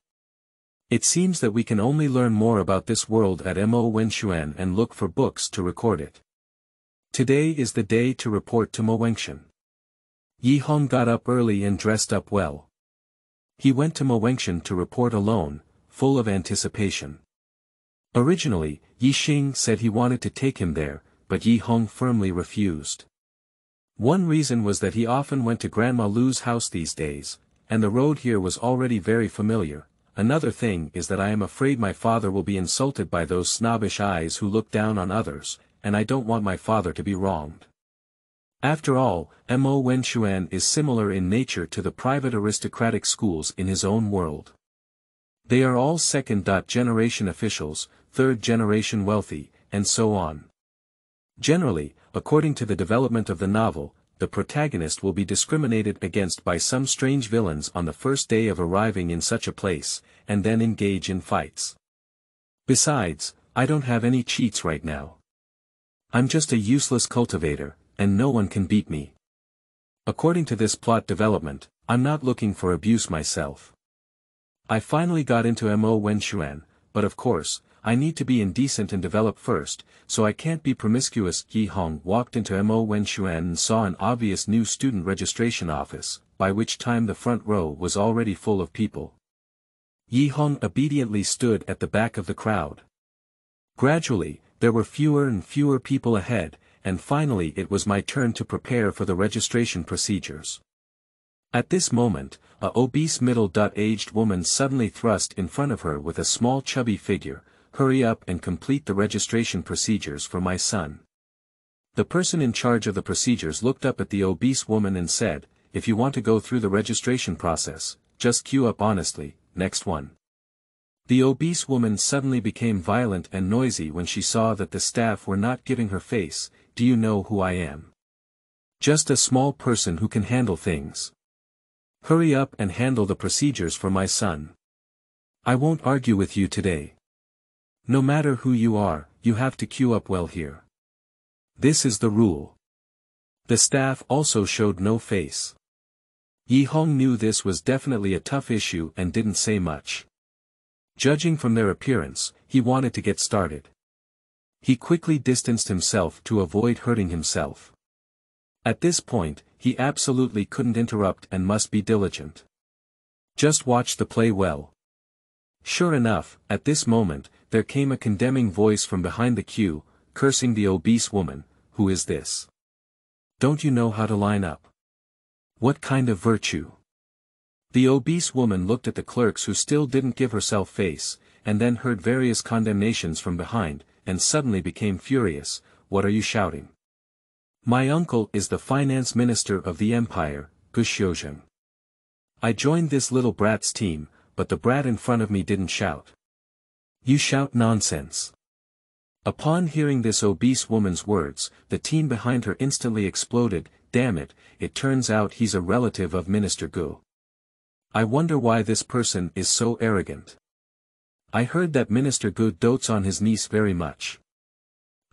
It seems that we can only learn more about this world at Mo Wenxuan and look for books to record it. Today is the day to report to Mo Wenxian. Yi Hong got up early and dressed up well. He went to Mo Wenxian to report alone, full of anticipation. Originally, Yi Xing said he wanted to take him there, but Yi Hong firmly refused. One reason was that he often went to Grandma Lu's house these days, and the road here was already very familiar. Another thing is that I am afraid my father will be insulted by those snobbish eyes who look down on others, and I don't want my father to be wronged. After all, Mo Wenxuan is similar in nature to the private aristocratic schools in his own world. They are all second-generation officials, third-generation wealthy, and so on. Generally, according to the development of the novel, the protagonist will be discriminated against by some strange villains on the first day of arriving in such a place, and then engage in fights. Besides, I don't have any cheats right now. I'm just a useless cultivator, and no one can beat me. According to this plot development, I'm not looking for abuse myself. I finally got into Mo Wenxuan, but of course, I need to be indecent and develop first, so I can't be promiscuous. Yi Hong walked into Mo Wenxuan and saw an obvious new student registration office, by which time the front row was already full of people. Yi Hong obediently stood at the back of the crowd. Gradually, there were fewer and fewer people ahead, and finally it was my turn to prepare for the registration procedures. At this moment, a obese middle-aged woman suddenly thrust in front of her with a small chubby figure. Hurry up and complete the registration procedures for my son. The person in charge of the procedures looked up at the obese woman and said, if you want to go through the registration process, just queue up honestly, next one. The obese woman suddenly became violent and noisy when she saw that the staff were not giving her face. Do you know who I am? Just a small person who can handle things. Hurry up and handle the procedures for my son. I won't argue with you today. No matter who you are, you have to queue up well here. This is the rule. The staff also showed no face. Yi Hong knew this was definitely a tough issue and didn't say much. Judging from their appearance, he wanted to get started. He quickly distanced himself to avoid hurting himself. At this point, he absolutely couldn't interrupt and must be diligent. Just watch the play well. Sure enough, at this moment, there came a condemning voice from behind the queue, cursing the obese woman. Who is this? Don't you know how to line up? What kind of virtue? The obese woman looked at the clerks who still didn't give herself face, and then heard various condemnations from behind, and suddenly became furious. What are you shouting? My uncle is the finance minister of the empire, Gu Xiuzheng. I joined this little brat's team, but the brat in front of me didn't shout. You shout nonsense. Upon hearing this obese woman's words, the team behind her instantly exploded. Damn it, it turns out he's a relative of Minister Gu. I wonder why this person is so arrogant. I heard that Minister Gu dotes on his niece very much.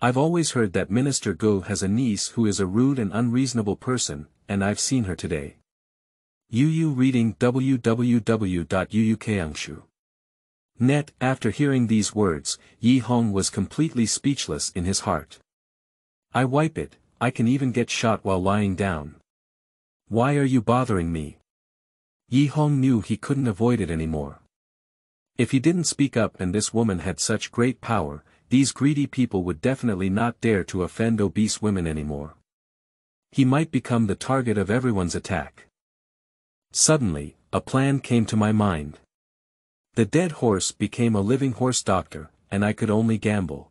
I've always heard that Minister Gu has a niece who is a rude and unreasonable person, and I've seen her today. Yu reading www.uukangshu.net. After hearing these words, Yi Hong was completely speechless in his heart. I wipe it, I can even get shot while lying down. Why are you bothering me? Yi Hong knew he couldn't avoid it anymore. If he didn't speak up and this woman had such great power, these greedy people would definitely not dare to offend obese women anymore. He might become the target of everyone's attack. Suddenly, a plan came to my mind. The dead horse became a living horse doctor, and I could only gamble.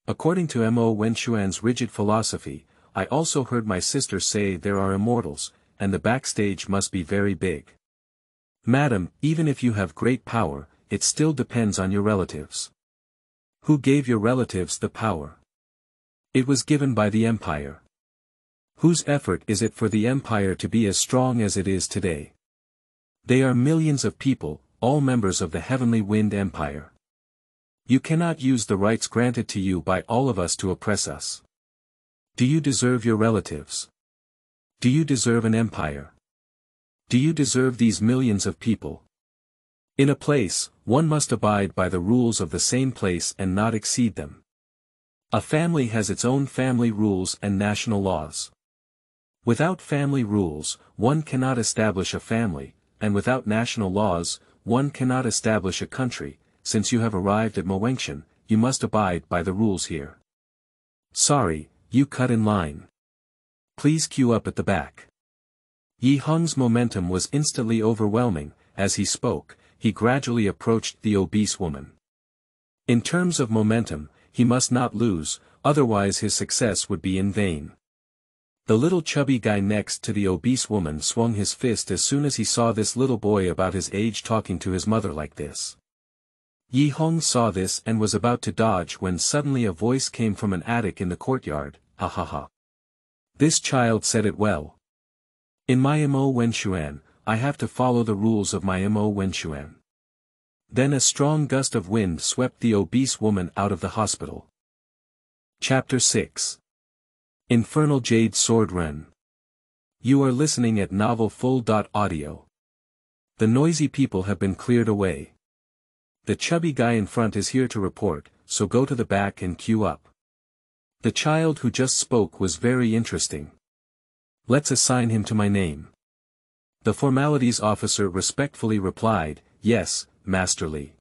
According to Mo Wenxuan's rigid philosophy, I also heard my sister say there are immortals, and the backstage must be very big. Madam, even if you have great power, it still depends on your relatives. Who gave your relatives the power? It was given by the empire. Whose effort is it for the empire to be as strong as it is today? They are millions of people, all members of the Heavenly Wind Empire. You cannot use the rights granted to you by all of us to oppress us. Do you deserve your relatives? Do you deserve an empire? Do you deserve these millions of people? In a place, one must abide by the rules of the same place and not exceed them. A family has its own family rules and national laws. Without family rules, one cannot establish a family, and without national laws, one cannot establish a country. Since you have arrived at Mowengshan, you must abide by the rules here. Sorry, you cut in line. Please queue up at the back. Yi Hong's momentum was instantly overwhelming. As he spoke, he gradually approached the obese woman. In terms of momentum, he must not lose, otherwise his success would be in vain. The little chubby guy next to the obese woman swung his fist as soon as he saw this little boy about his age talking to his mother like this. Yi Hong saw this and was about to dodge when suddenly a voice came from an attic in the courtyard, ha ha ha. This child said it well. In my Mo Wenxuan, I have to follow the rules of my Mo Wenxuan. Then a strong gust of wind swept the obese woman out of the hospital. Chapter 6. Infernal Jade Sword Ren. You are listening at novelfull.audio. The noisy people have been cleared away. The chubby guy in front is here to report, so go to the back and queue up. The child who just spoke was very interesting. Let's assign him to my name. The formalities officer respectfully replied, yes, Master Li.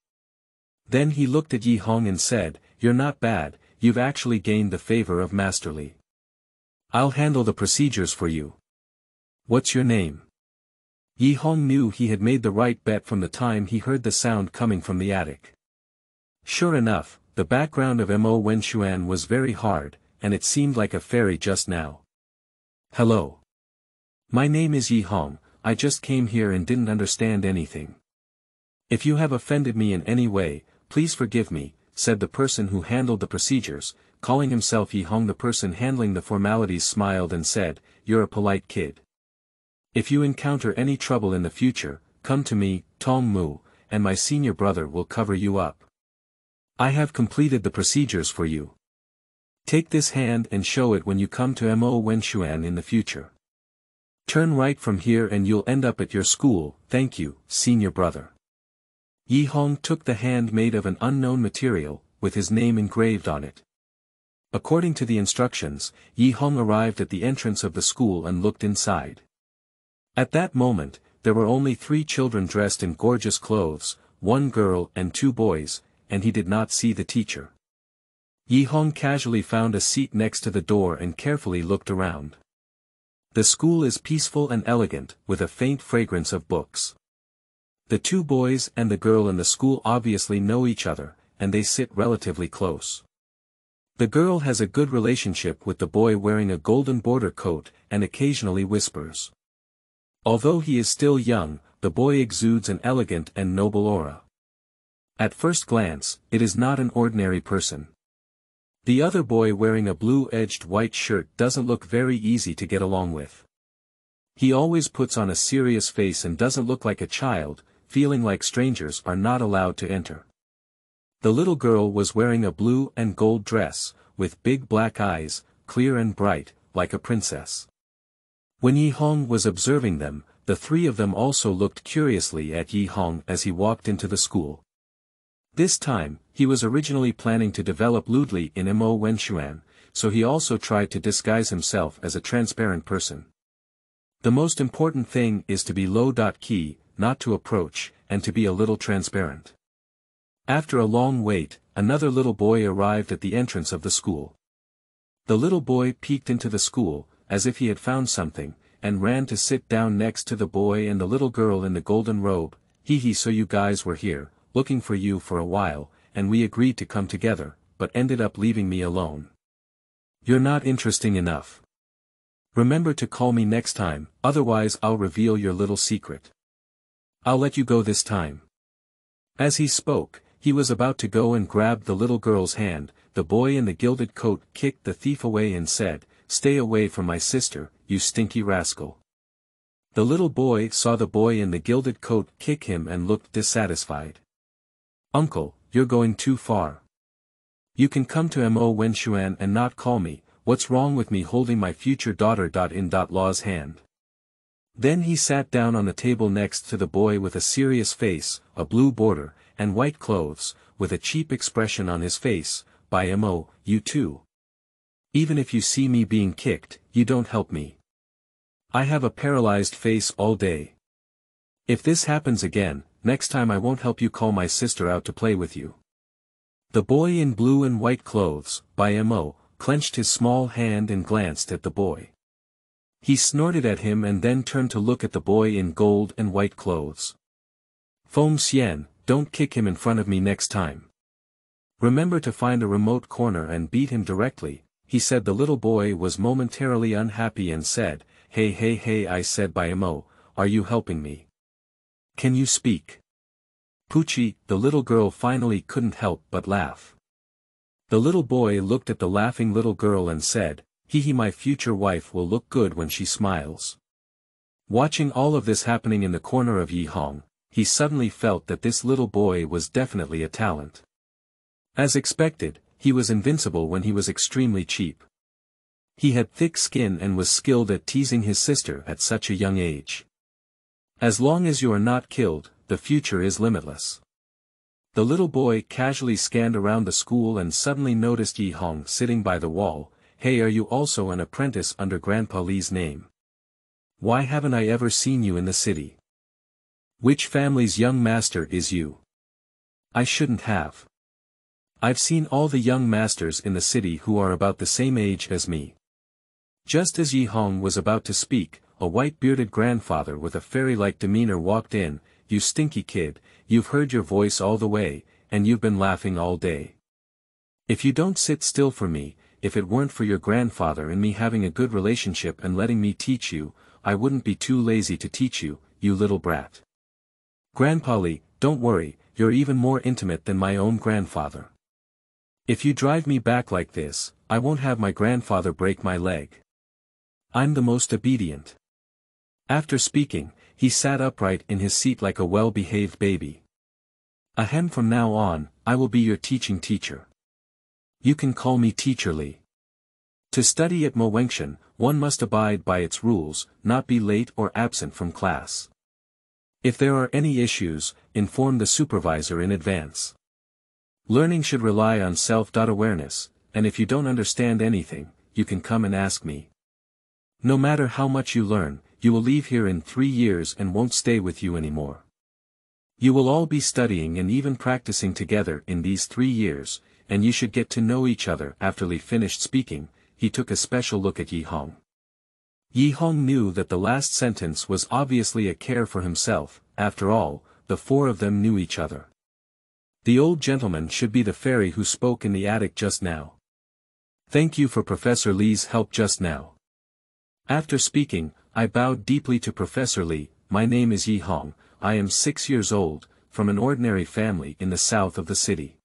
Then he looked at Yi Hong and said, you're not bad, you've actually gained the favor of Master Li. I'll handle the procedures for you. What's your name? Yi Hong knew he had made the right bet from the time he heard the sound coming from the attic. Sure enough, the background of Mo Wenxuan was very hard, and it seemed like a fairy just now. Hello. My name is Yi Hong, I just came here and didn't understand anything. If you have offended me in any way, please forgive me, said the person who handled the procedures, calling himself Yi Hong. The person handling the formalities smiled and said, you're a polite kid. If you encounter any trouble in the future, come to me, Tong Mu, and my senior brother will cover you up. I have completed the procedures for you. Take this hand and show it when you come to Mo Wenxuan in the future. Turn right from here and you'll end up at your school. Thank you, senior brother. Yi Hong took the hand made of an unknown material, with his name engraved on it. According to the instructions, Yi Hong arrived at the entrance of the school and looked inside. At that moment, there were only 3 children dressed in gorgeous clothes, 1 girl and 2 boys, and he did not see the teacher. Yi Hong casually found a seat next to the door and carefully looked around. The school is peaceful and elegant, with a faint fragrance of books. The 2 boys and the girl in the school obviously know each other, and they sit relatively close. The girl has a good relationship with the boy wearing a golden border coat and occasionally whispers. Although he is still young, the boy exudes an elegant and noble aura. At first glance, it is not an ordinary person. The other boy wearing a blue-edged white shirt doesn't look very easy to get along with. He always puts on a serious face and doesn't look like a child, feeling like strangers are not allowed to enter. The little girl was wearing a blue and gold dress, with big black eyes, clear and bright, like a princess. When Yi Hong was observing them, the three of them also looked curiously at Yi Hong as he walked into the school. This time, he was originally planning to develop Ludli in Mo Wenxuan, so he also tried to disguise himself as a transparent person. The most important thing is to be low-key, not to approach, and to be a little transparent. After a long wait, another little boy arrived at the entrance of the school. The little boy peeked into the school, as if he had found something, and ran to sit down next to the boy and the little girl in the golden robe. Hee, so you guys were here, looking for you for a while, and we agreed to come together, but ended up leaving me alone. You're not interesting enough. Remember to call me next time, otherwise I'll reveal your little secret. I'll let you go this time. As he spoke, he was about to go and grab the little girl's hand. The boy in the gilded coat kicked the thief away and said, "Stay away from my sister, you stinky rascal." The little boy saw the boy in the gilded coat kick him and looked dissatisfied. "Uncle, you're going too far. You can come to Mo Wenxuan and not call me. What's wrong with me holding my future daughter-in-law's hand?" Then he sat down on the table next to the boy with a serious face, a blue border, and white clothes, with a cheap expression on his face. "By Mo, you too. Even if you see me being kicked, you don't help me. I have a paralyzed face all day. If this happens again, next time I won't help you call my sister out to play with you." The boy in blue and white clothes, by Mo, clenched his small hand and glanced at the boy. He snorted at him and then turned to look at the boy in gold and white clothes. "Feng Xian, don't kick him in front of me next time. Remember to find a remote corner and beat him directly," he said. The little boy was momentarily unhappy and said, Hey, I said by Mo, are you helping me? Can you speak?" Pucci, the little girl finally couldn't help but laugh. The little boy looked at the laughing little girl and said, "Hee, my future wife will look good when she smiles." Watching all of this happening in the corner of Yi Hong, he suddenly felt that this little boy was definitely a talent. As expected, he was invincible when he was extremely cheap. He had thick skin and was skilled at teasing his sister at such a young age. As long as you are not killed, the future is limitless. The little boy casually scanned around the school and suddenly noticed Yi Hong sitting by the wall. "Hey, are you also an apprentice under Grandpa Li's name? Why haven't I ever seen you in the city? Which family's young master is you? I shouldn't have. I've seen all the young masters in the city who are about the same age as me." Just as Yi Hong was about to speak, a white-bearded grandfather with a fairy-like demeanor walked in. "You stinky kid, you've heard your voice all the way, and you've been laughing all day. If you don't sit still for me, if it weren't for your grandfather and me having a good relationship and letting me teach you, I wouldn't be too lazy to teach you, you little brat. Grandpa Li, don't worry, you're even more intimate than my own grandfather. If you drive me back like this, I won't have my grandfather break my leg. I'm the most obedient." After speaking, he sat upright in his seat like a well-behaved baby. "Ahem, from now on, I will be your teaching teacher. You can call me Teacher Li. To study at Mo Wenxuan, one must abide by its rules, not be late or absent from class. If there are any issues, inform the supervisor in advance. Learning should rely on self-awareness, and if you don't understand anything, you can come and ask me. No matter how much you learn, you will leave here in 3 years and won't stay with you anymore. You will all be studying and even practicing together in these 3 years, and you should get to know each other." After Li finished speaking, he took a special look at Yi Hong. Yi Hong knew that the last sentence was obviously a care for himself. After all, the four of them knew each other. The old gentleman should be the fairy who spoke in the attic just now. "Thank you for Professor Li's help just now." After speaking, I bowed deeply to Professor Li. "My name is Yi Hong, I am 6 years old, from an ordinary family in the south of the city.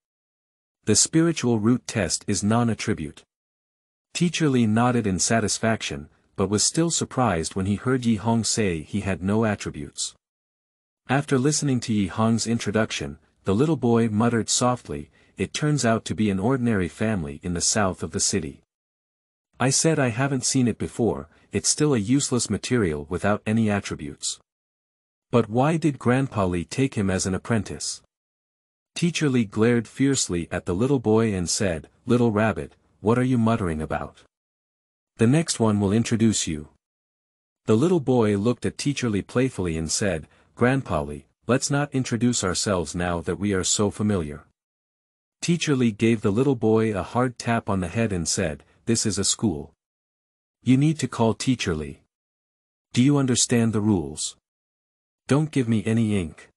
The spiritual root test is non-attribute." Teacher Li nodded in satisfaction, but was still surprised when he heard Yi Hong say he had no attributes. After listening to Yi Hong's introduction, the little boy muttered softly, "It turns out to be an ordinary family in the south of the city. I said I haven't seen it before, it's still a useless material without any attributes." But why did Grandpa Li take him as an apprentice? Teacher Li glared fiercely at the little boy and said, "Little rabbit, what are you muttering about? The next one will introduce you." The little boy looked at Teacher Li playfully and said, "Grandpa Li, let's not introduce ourselves now that we are so familiar." Teacher Li gave the little boy a hard tap on the head and said, "This is a school. You need to call Teacher Li. Do you understand the rules? Don't give me any ink.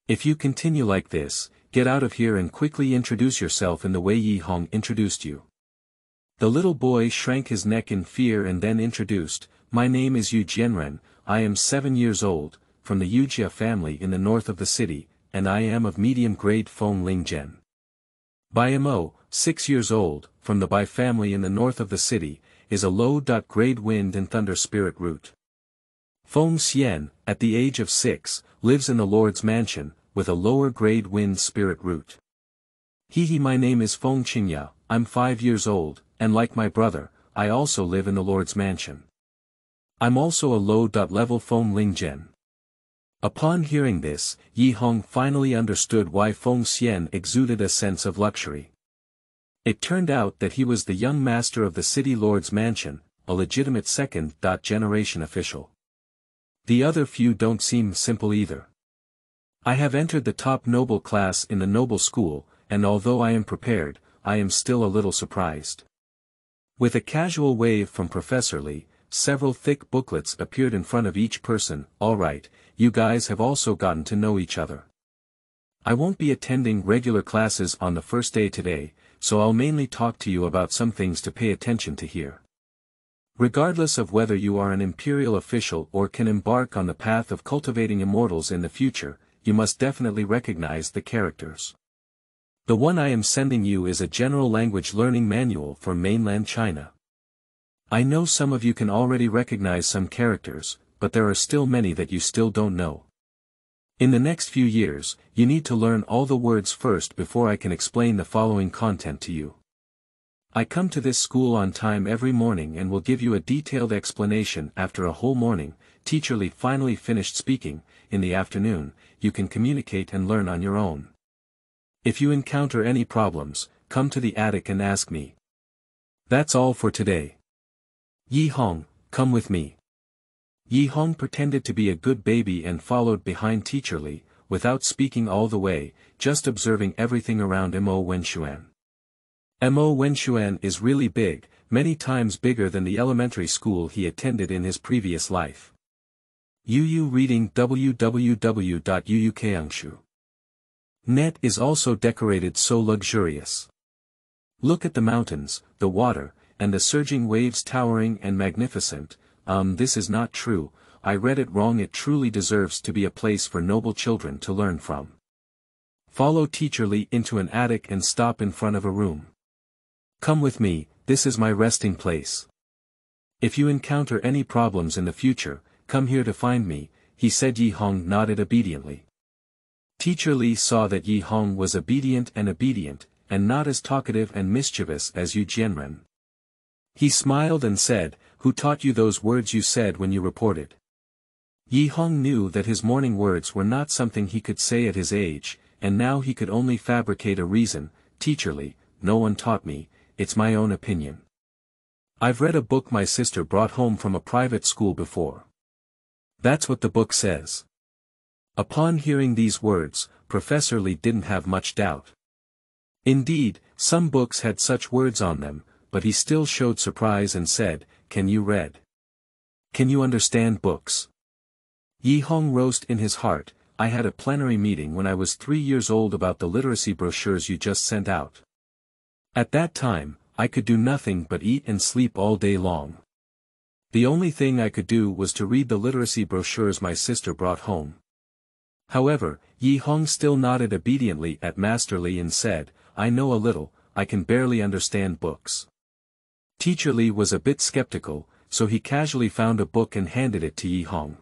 If you continue like this, get out of here and quickly introduce yourself in the way Yi Hong introduced you." The little boy shrank his neck in fear and then introduced, "My name is Yu Jianren, I am 7 years old, from the Yujia family in the north of the city, and I am of medium-grade Feng Lingzhen. Bai Mo, 6 years old, from the Bai family in the north of the city, is a low-grade wind and thunder spirit root. Feng Xian, at the age of 6, lives in the Lord's mansion, with a lower-grade wind spirit root. He, my name is Feng Qingya, I'm 5 years old, and like my brother, I also live in the Lord's mansion. I'm also a low-level Feng Lingzhen." Upon hearing this, Yi Hong finally understood why Feng Xian exuded a sense of luxury. It turned out that he was the young master of the city lord's mansion, a legitimate second-generation official. The other few don't seem simple either. I have entered the top noble class in the noble school, and although I am prepared, I am still a little surprised. With a casual wave from Professor Li, several thick booklets appeared in front of each person. "All right, you guys have also gotten to know each other. I won't be attending regular classes on the first day today, so I'll mainly talk to you about some things to pay attention to here. Regardless of whether you are an imperial official or can embark on the path of cultivating immortals in the future, you must definitely recognize the characters. The one I am sending you is a general language learning manual for mainland China. I know some of you can already recognize some characters, but there are still many that you still don't know. In the next few years, you need to learn all the words first before I can explain the following content to you. I come to this school on time every morning and will give you a detailed explanation after a whole morning." Teacher Li finally finished speaking. "In the afternoon, you can communicate and learn on your own. If you encounter any problems, come to the attic and ask me. That's all for today. Yi Hong, come with me." Yi Hong pretended to be a good baby and followed behind Teacher Li, without speaking all the way, just observing everything around Mo Wenshuan. Mo Wenshuan is really big, many times bigger than the elementary school he attended in his previous life. Yu reading www.yuyukangshu.net is also decorated so luxurious. Look at the mountains, the water, and the surging waves towering and magnificent. This is not true, I read it wrong. It truly deserves to be a place for noble children to learn from. Follow Teacher Li into an attic and stop in front of a room. Come with me, this is my resting place. If you encounter any problems in the future, come here to find me, he said. Yi Hong nodded obediently. Teacher Li saw that Yi Hong was obedient, and not as talkative and mischievous as Yu Jianren. He smiled and said, "Who taught you those words you said when you reported?" Yi Hong knew that his morning words were not something he could say at his age, and now he could only fabricate a reason. "Teacher Li, no one taught me, it's my own opinion. I've read a book my sister brought home from a private school before. That's what the book says." Upon hearing these words, Professor Li didn't have much doubt. Indeed, some books had such words on them, but he still showed surprise and said, "Can you read? Can you understand books?" Yi Hong roused in his heart, "I had a plenary meeting when I was 3 years old about the literacy brochures you just sent out. At that time, I could do nothing but eat and sleep all day long. The only thing I could do was to read the literacy brochures my sister brought home." However, Yi Hong still nodded obediently at Master Li and said, "I know a little, I can barely understand books." Teacher Li was a bit skeptical, so he casually found a book and handed it to Yi Hong.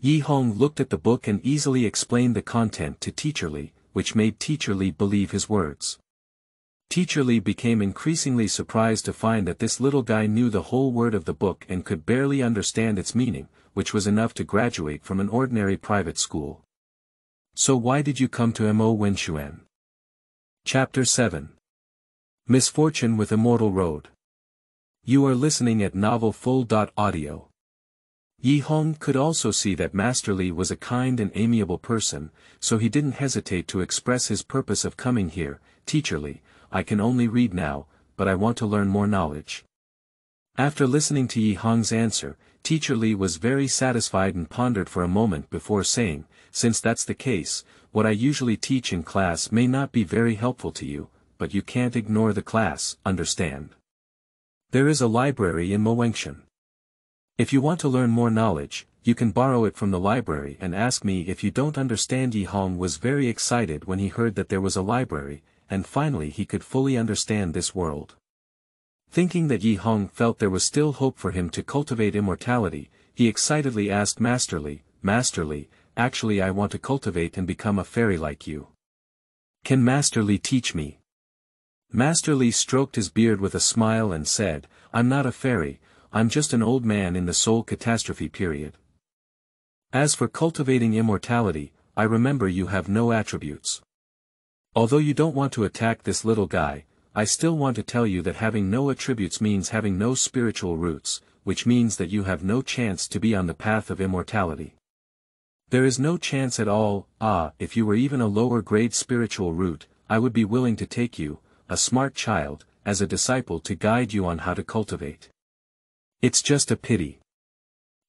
Yi Hong looked at the book and easily explained the content to Teacher Li, which made Teacher Li believe his words. Teacher Li became increasingly surprised to find that this little guy knew the whole word of the book and could barely understand its meaning, which was enough to graduate from an ordinary private school. So why did you come to Mo Wenxuan? Chapter 7. Misfortune with Immortal Road. You are listening at Novel Full.audio. Yi Hong could also see that Master Li was a kind and amiable person, so he didn't hesitate to express his purpose of coming here. Teacher Li, I can only read now, but I want to learn more knowledge. After listening to Yi Hong's answer, Teacher Li was very satisfied and pondered for a moment before saying, since that's the case, what I usually teach in class may not be very helpful to you, but you can't ignore the class, understand? There is a library in Mo Wenxuan. If you want to learn more knowledge, you can borrow it from the library and ask me if you don't understand. Yi Hong was very excited when he heard that there was a library, and finally he could fully understand this world. Thinking that Yi Hong felt there was still hope for him to cultivate immortality, he excitedly asked Master Li, actually I want to cultivate and become a fairy like you. Can Master Li teach me? Master Li stroked his beard with a smile and said, I'm not a fairy, I'm just an old man in the soul catastrophe period. As for cultivating immortality, I remember you have no attributes. Although you don't want to attack this little guy, I still want to tell you that having no attributes means having no spiritual roots, which means that you have no chance to be on the path of immortality. There is no chance at all. If you were even a lower grade spiritual root, I would be willing to take you, a smart child, as a disciple to guide you on how to cultivate. It's just a pity.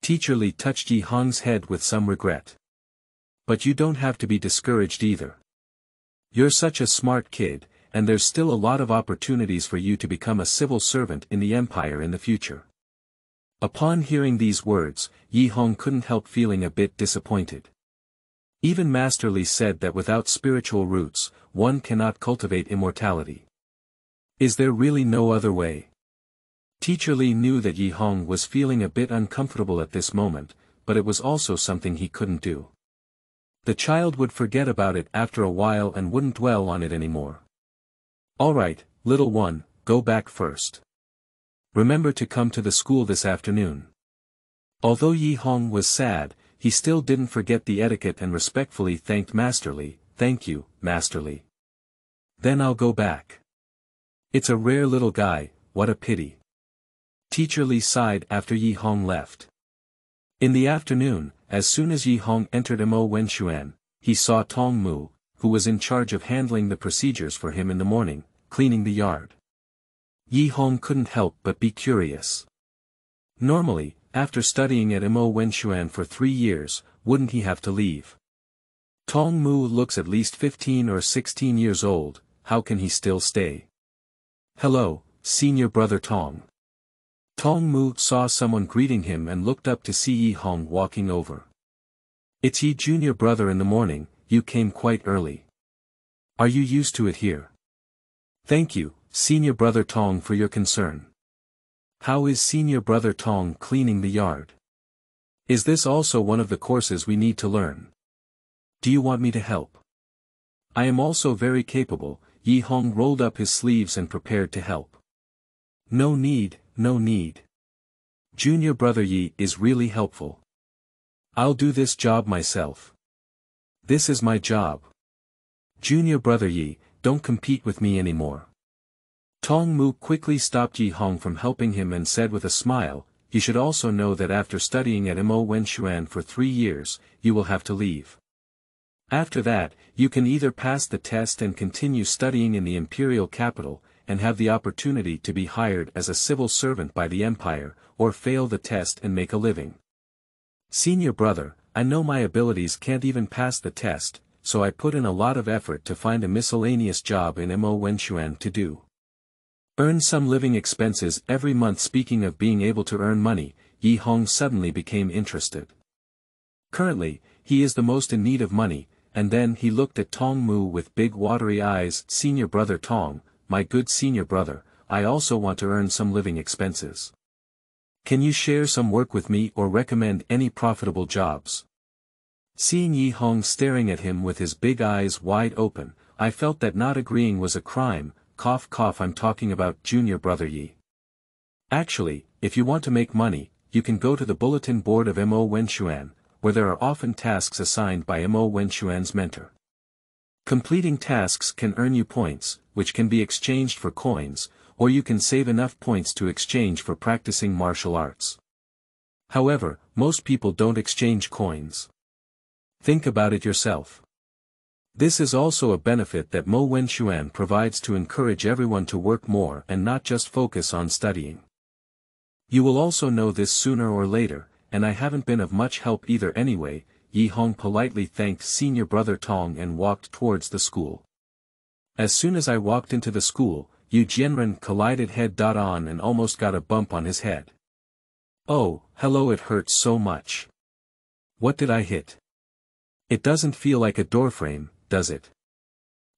Teacher Li touched Yi Hong's head with some regret. But you don't have to be discouraged either. You're such a smart kid, and there's still a lot of opportunities for you to become a civil servant in the empire in the future. Upon hearing these words, Yi Hong couldn't help feeling a bit disappointed. Even Master Li said that without spiritual roots, one cannot cultivate immortality. Is there really no other way? Teacher Li knew that Yi Hong was feeling a bit uncomfortable at this moment, but it was also something he couldn't do. The child would forget about it after a while and wouldn't dwell on it anymore. Alright, little one, go back first. Remember to come to the school this afternoon. Although Yi Hong was sad, he still didn't forget the etiquette and respectfully thanked Master Li. Thank you, Master Li. Then I'll go back. It's a rare little guy, what a pity. Teacher Li sighed after Yi Hong left. In the afternoon, as soon as Yi Hong entered Mo Wenxuan, he saw Tong Mu, who was in charge of handling the procedures for him in the morning, cleaning the yard. Yi Hong couldn't help but be curious. Normally, after studying at Mo Wenxuan for 3 years, wouldn't he have to leave? Tong Mu looks at least 15 or 16 years old, how can he still stay? Hello, senior brother Tong. Tong Mu saw someone greeting him and looked up to see Yi Hong walking over. It's Yi junior brother in the morning, you came quite early. Are you used to it here? Thank you, senior brother Tong, for your concern. How is senior brother Tong cleaning the yard? Is this also one of the courses we need to learn? Do you want me to help? I am also very capable. Yi Hong rolled up his sleeves and prepared to help. No need, no need. Junior brother Yi is really helpful. I'll do this job myself. This is my job. Junior brother Yi, don't compete with me anymore. Tong Mu quickly stopped Yi Hong from helping him and said with a smile, you should also know that after studying at Mo Wenxuan for 3 years, you will have to leave. After that, you can either pass the test and continue studying in the imperial capital, and have the opportunity to be hired as a civil servant by the empire, or fail the test and make a living. Senior brother, I know my abilities can't even pass the test, so I put in a lot of effort to find a miscellaneous job in Mo Wenxuan to do. Earn some living expenses every month. Speaking of being able to earn money, Yi Hong suddenly became interested. Currently, he is the most in need of money, and then he looked at Tong Mu with big watery eyes. Senior brother Tong, my good senior brother, I also want to earn some living expenses. Can you share some work with me or recommend any profitable jobs? Seeing Yi Hong staring at him with his big eyes wide open, I felt that not agreeing was a crime. Cough cough, I'm talking about junior brother Yi. Actually, if you want to make money, you can go to the bulletin board of Mo Wenxuan, where there are often tasks assigned by Mo Wenxuan's mentor. Completing tasks can earn you points, which can be exchanged for coins, or you can save enough points to exchange for practicing martial arts. However, most people don't exchange coins. Think about it yourself. This is also a benefit that Mo Wenxuan provides to encourage everyone to work more and not just focus on studying. You will also know this sooner or later, and I haven't been of much help either anyway. Yi Hong politely thanked senior brother Tong and walked towards the school. As soon as I walked into the school, Yu Jianren collided head-on and almost got a bump on his head. Oh, hello, it hurts so much. What did I hit? It doesn't feel like a doorframe, does it?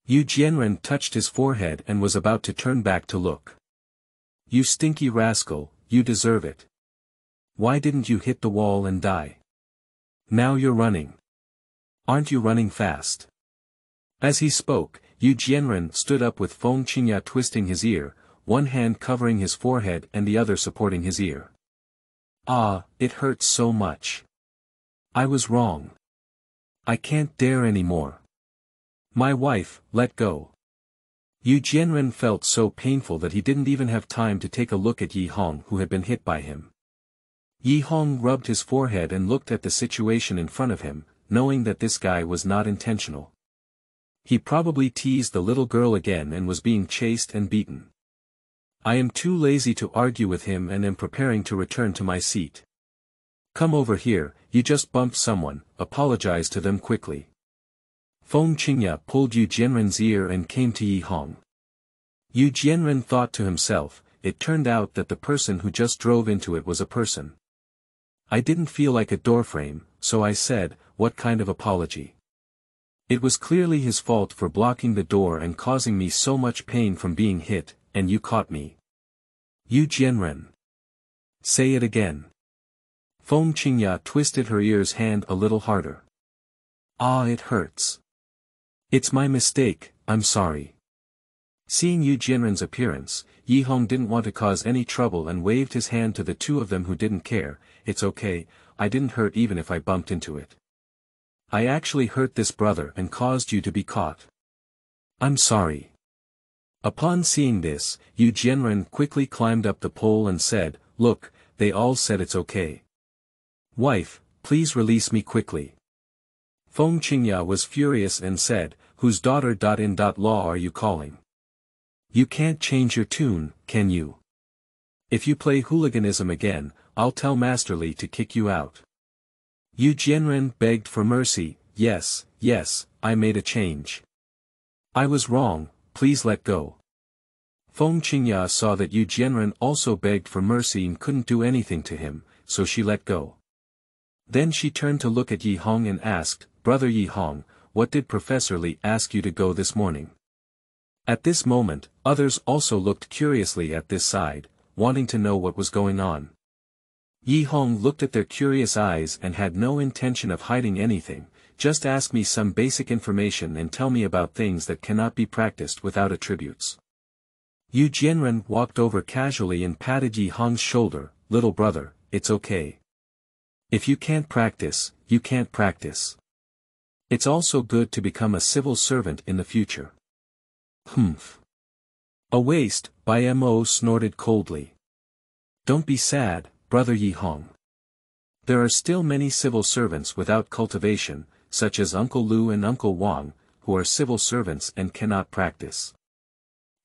Yu Jianren touched his forehead and was about to turn back to look. You stinky rascal, you deserve it. Why didn't you hit the wall and die? Now you're running. Aren't you running fast? As he spoke, Yu Jianren stood up with Feng Qingya twisting his ear, one hand covering his forehead and the other supporting his ear. Ah, it hurts so much. I was wrong. I can't dare anymore. My wife, let go. Yu Jianren felt so painful that he didn't even have time to take a look at Yi Hong, who had been hit by him. Yi Hong rubbed his forehead and looked at the situation in front of him, knowing that this guy was not intentional. He probably teased the little girl again and was being chased and beaten. I am too lazy to argue with him and am preparing to return to my seat. Come over here, you just bumped someone, apologize to them quickly. Feng Qingya pulled Yu Jianren's ear and came to Yi Hong. Yu Jianren thought to himself, it turned out that the person who just drove into it was a person. I didn't feel like a doorframe, so I said, what kind of apology? It was clearly his fault for blocking the door and causing me so much pain from being hit, and you caught me. Yu Jianren. Say it again. Feng Qingya twisted her ear's hand a little harder. Ah, it hurts. It's my mistake, I'm sorry. Seeing Yu Jianren's appearance, Yi Hong didn't want to cause any trouble and waved his hand to the two of them who didn't care. It's okay, I didn't hurt even if I bumped into it. I actually hurt this brother and caused you to be caught. I'm sorry. Upon seeing this, Yu Jianren quickly climbed up the pole and said, look, they all said it's okay. Wife, please release me quickly. Feng Qingya was furious and said, whose daughter.in.law are you calling? You can't change your tune, can you? If you play hooliganism again, I'll tell Master Li to kick you out. Yu Jianren begged for mercy. Yes, I made a change. I was wrong, please let go. Feng Qingya saw that Yu Jianren also begged for mercy and couldn't do anything to him, so she let go. Then she turned to look at Yi Hong and asked, Brother Yi Hong, what did Professor Li ask you to go this morning? At this moment, others also looked curiously at this side, wanting to know what was going on. Yi Hong looked at their curious eyes and had no intention of hiding anything. Just ask me some basic information and tell me about things that cannot be practiced without attributes. Yu Jianren walked over casually and patted Yi Hong's shoulder. Little brother, it's okay. If you can't practice, you can't practice. It's also good to become a civil servant in the future. Humph. A waste, by Mo snorted coldly. Don't be sad, Brother Yi Hong. There are still many civil servants without cultivation, such as Uncle Lu and Uncle Wang, who are civil servants and cannot practice.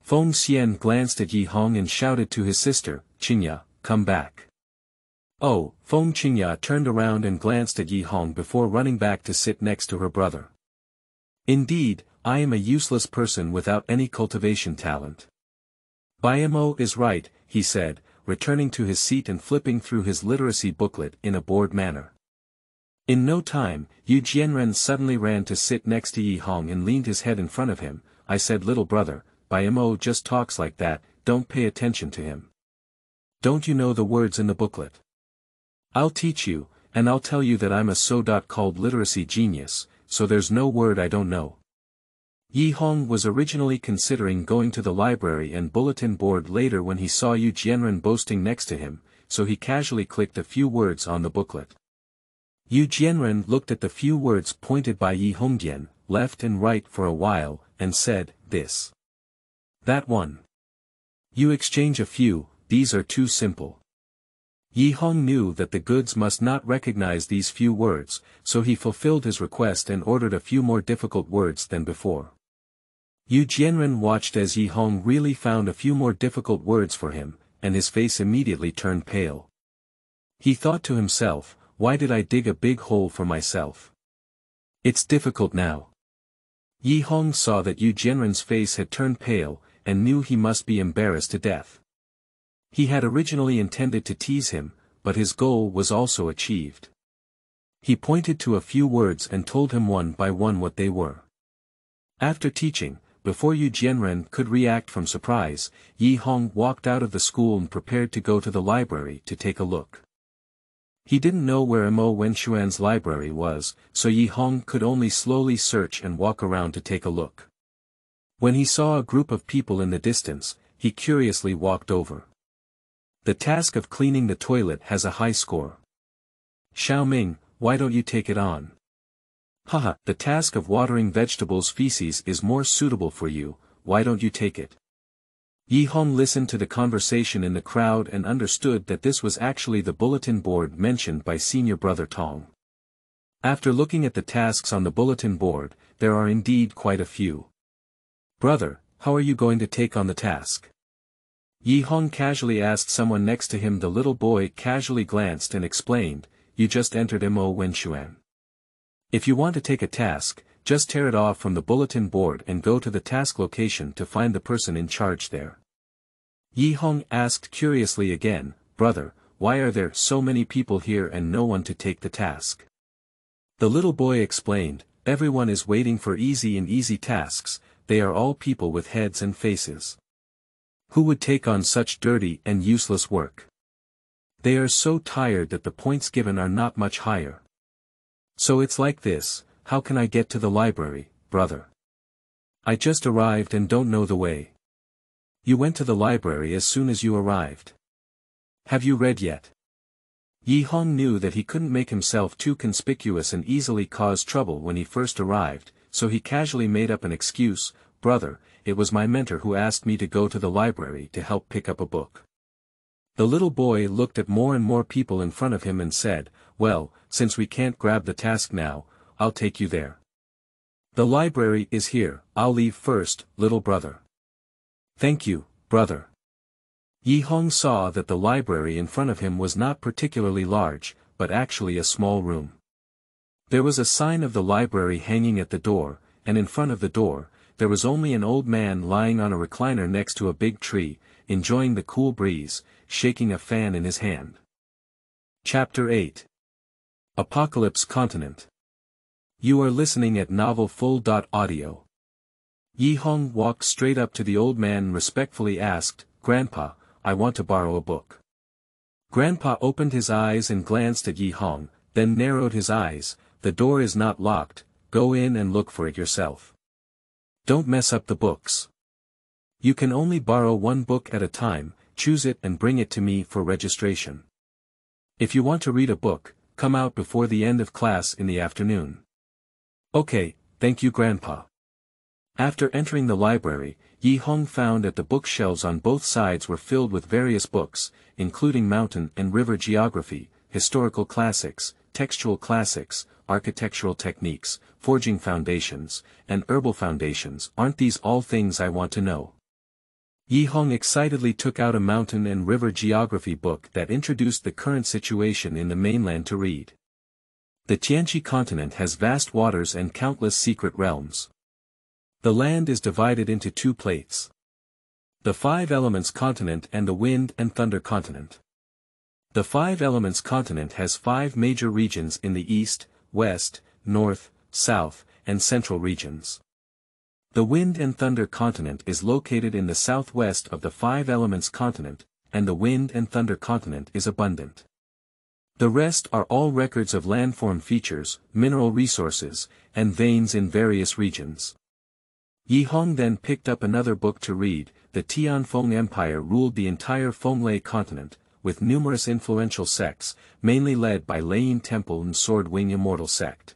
Feng Xian glanced at Yi Hong and shouted to his sister, Qingya, come back. Oh, Feng Qingya turned around and glanced at Yi Hong before running back to sit next to her brother. Indeed, I am a useless person without any cultivation talent. Mo is right, he said, returning to his seat and flipping through his literacy booklet in a bored manner. In no time, Yu Jianren suddenly ran to sit next to Yi Hong and leaned his head in front of him. I said, little brother, Mo just talks like that, don't pay attention to him. Don't you know the words in the booklet? I'll teach you, and I'll tell you that I'm a so-called literacy genius, so there's no word I don't know. Yi Hong was originally considering going to the library and bulletin board later when he saw Yu Jianren boasting next to him. so he casually clicked a few words on the booklet. Yu Jianren looked at the few words pointed by Yi Hongdian, left and right for a while, and said, "This. That one. You exchange a few, these are too simple." Yi Hong knew that the goods must not recognize these few words, so he fulfilled his request and ordered a few more difficult words than before. Yu Jianren watched as Yi Hong really found a few more difficult words for him, and his face immediately turned pale. He thought to himself, "Why did I dig a big hole for myself? It's difficult now." Yi Hong saw that Yu Jianren's face had turned pale, and knew he must be embarrassed to death. He had originally intended to tease him, but his goal was also achieved. He pointed to a few words and told him one by one what they were. After teaching, before Yu Jianren could react from surprise, Yi Hong walked out of the school and prepared to go to the library to take a look. He didn't know where Mo Wenxuan's library was, so Yi Hong could only slowly search and walk around to take a look. When he saw a group of people in the distance, he curiously walked over. The task of cleaning the toilet has a high score. "Xiao Ming, why don't you take it on?" "Haha, the task of watering vegetables' feces is more suitable for you, why don't you take it?" Yi Hong listened to the conversation in the crowd and understood that this was actually the bulletin board mentioned by senior brother Tong. After looking at the tasks on the bulletin board, there are indeed quite a few. "Brother, how are you going to take on the task?" Yi Hong casually asked someone next to him. The little boy casually glanced and explained, "You just entered Mo Wenxuan. If you want to take a task, just tear it off from the bulletin board and go to the task location to find the person in charge there." Yi Hong asked curiously again, "Brother, why are there so many people here and no one to take the task?" The little boy explained, "Everyone is waiting for easy tasks, they are all people with heads and faces. Who would take on such dirty and useless work? They are so tired that the points given are not much higher. So it's like this, how can I get to the library, brother? I just arrived and don't know the way." "You went to the library as soon as you arrived. Have you read yet?" Yi Hong knew that he couldn't make himself too conspicuous and easily cause trouble when he first arrived, so he casually made up an excuse, "Brother, it was my mentor who asked me to go to the library to help pick up a book." The little boy looked at more and more people in front of him and said, "Well, since we can't grab the task now, I'll take you there. The library is here, I'll leave first, little brother." "Thank you, brother." Yi Hong saw that the library in front of him was not particularly large, but actually a small room. There was a sign of the library hanging at the door, and in front of the door, there was only an old man lying on a recliner next to a big tree, enjoying the cool breeze, shaking a fan in his hand. Chapter 8. Apocalypse Continent. You are listening at NovelFull.audio. Yi Hong walked straight up to the old man and respectfully asked, "Grandpa, I want to borrow a book." Grandpa opened his eyes and glanced at Yi Hong, then narrowed his eyes, "The door is not locked, go in and look for it yourself. Don't mess up the books. You can only borrow one book at a time, choose it and bring it to me for registration. If you want to read a book, come out before the end of class in the afternoon." "Okay, thank you Grandpa." After entering the library, Yi Hong found that the bookshelves on both sides were filled with various books, including mountain and river geography, historical classics, textual classics, architectural techniques, forging foundations, and herbal foundations. "Aren't these all things I want to know?" Yi Hong excitedly took out a mountain and river geography book that introduced the current situation in the mainland to read. The Tianqi continent has vast waters and countless secret realms. The land is divided into two plates. The Five Elements continent and the Wind and Thunder continent. The Five Elements continent has 5 major regions in the east, west, north, south, and central regions. The Wind and Thunder continent is located in the southwest of the Five Elements continent, and the Wind and Thunder continent is abundant. The rest are all records of landform features, mineral resources, and veins in various regions. Yi Hong then picked up another book to read. The Tianfeng Empire ruled the entire Fenglai continent, with numerous influential sects, mainly led by Lane Temple and Sword Wing Immortal sect.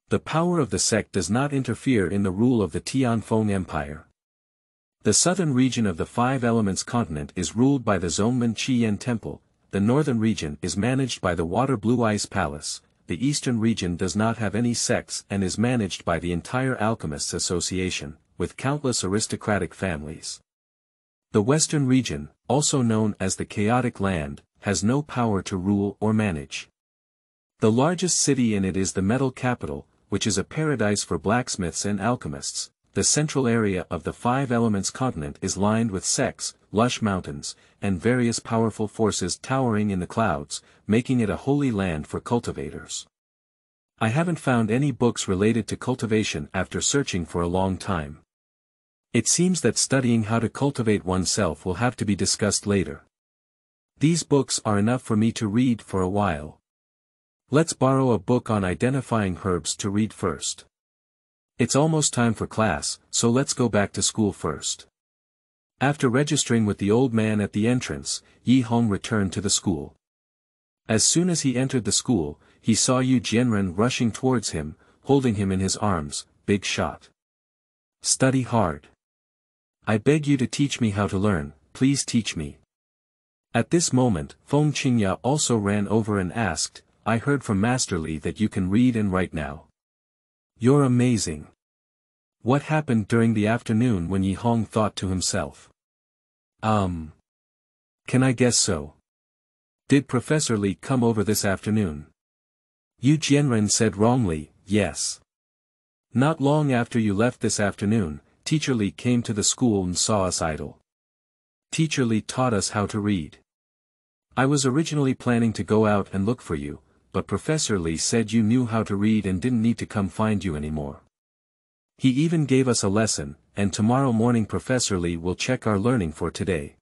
The power of the sect does not interfere in the rule of the Tianfeng Empire. The southern region of the Five Elements continent is ruled by the Zhongmen Qiyan Temple, the northern region is managed by the Water Blue Ice Palace, the eastern region does not have any sects and is managed by the entire Alchemists Association, with countless aristocratic families. The western region, also known as the Chaotic Land, has no power to rule or manage. The largest city in it is the Metal Capital, which is a paradise for blacksmiths and alchemists. The central area of the Five Elements continent is lined with sects, lush mountains, and various powerful forces towering in the clouds, making it a holy land for cultivators. I haven't found any books related to cultivation after searching for a long time. It seems that studying how to cultivate oneself will have to be discussed later. These books are enough for me to read for a while. Let's borrow a book on identifying herbs to read first. It's almost time for class, so let's go back to school first. After registering with the old man at the entrance, Yi Hong returned to the school. As soon as he entered the school, he saw Yu Jianren rushing towards him, holding him in his arms. Big shot. Study hard. I beg you to teach me how to learn, please teach me. At this moment, Feng Qingya also ran over and asked, I heard from Master Li that you can read and write now. You're amazing. What happened during the afternoon when Yi Hong thought to himself? Can I guess so? Did Professor Li come over this afternoon? Yu Jianren said wrongly, yes. Not long after you left this afternoon, Teacher Li came to the school and saw us idle. Teacher Li taught us how to read. I was originally planning to go out and look for you, but Professor Li said you knew how to read and didn't need to come find you anymore. He even gave us a lesson, and tomorrow morning Professor Li will check our learning for today.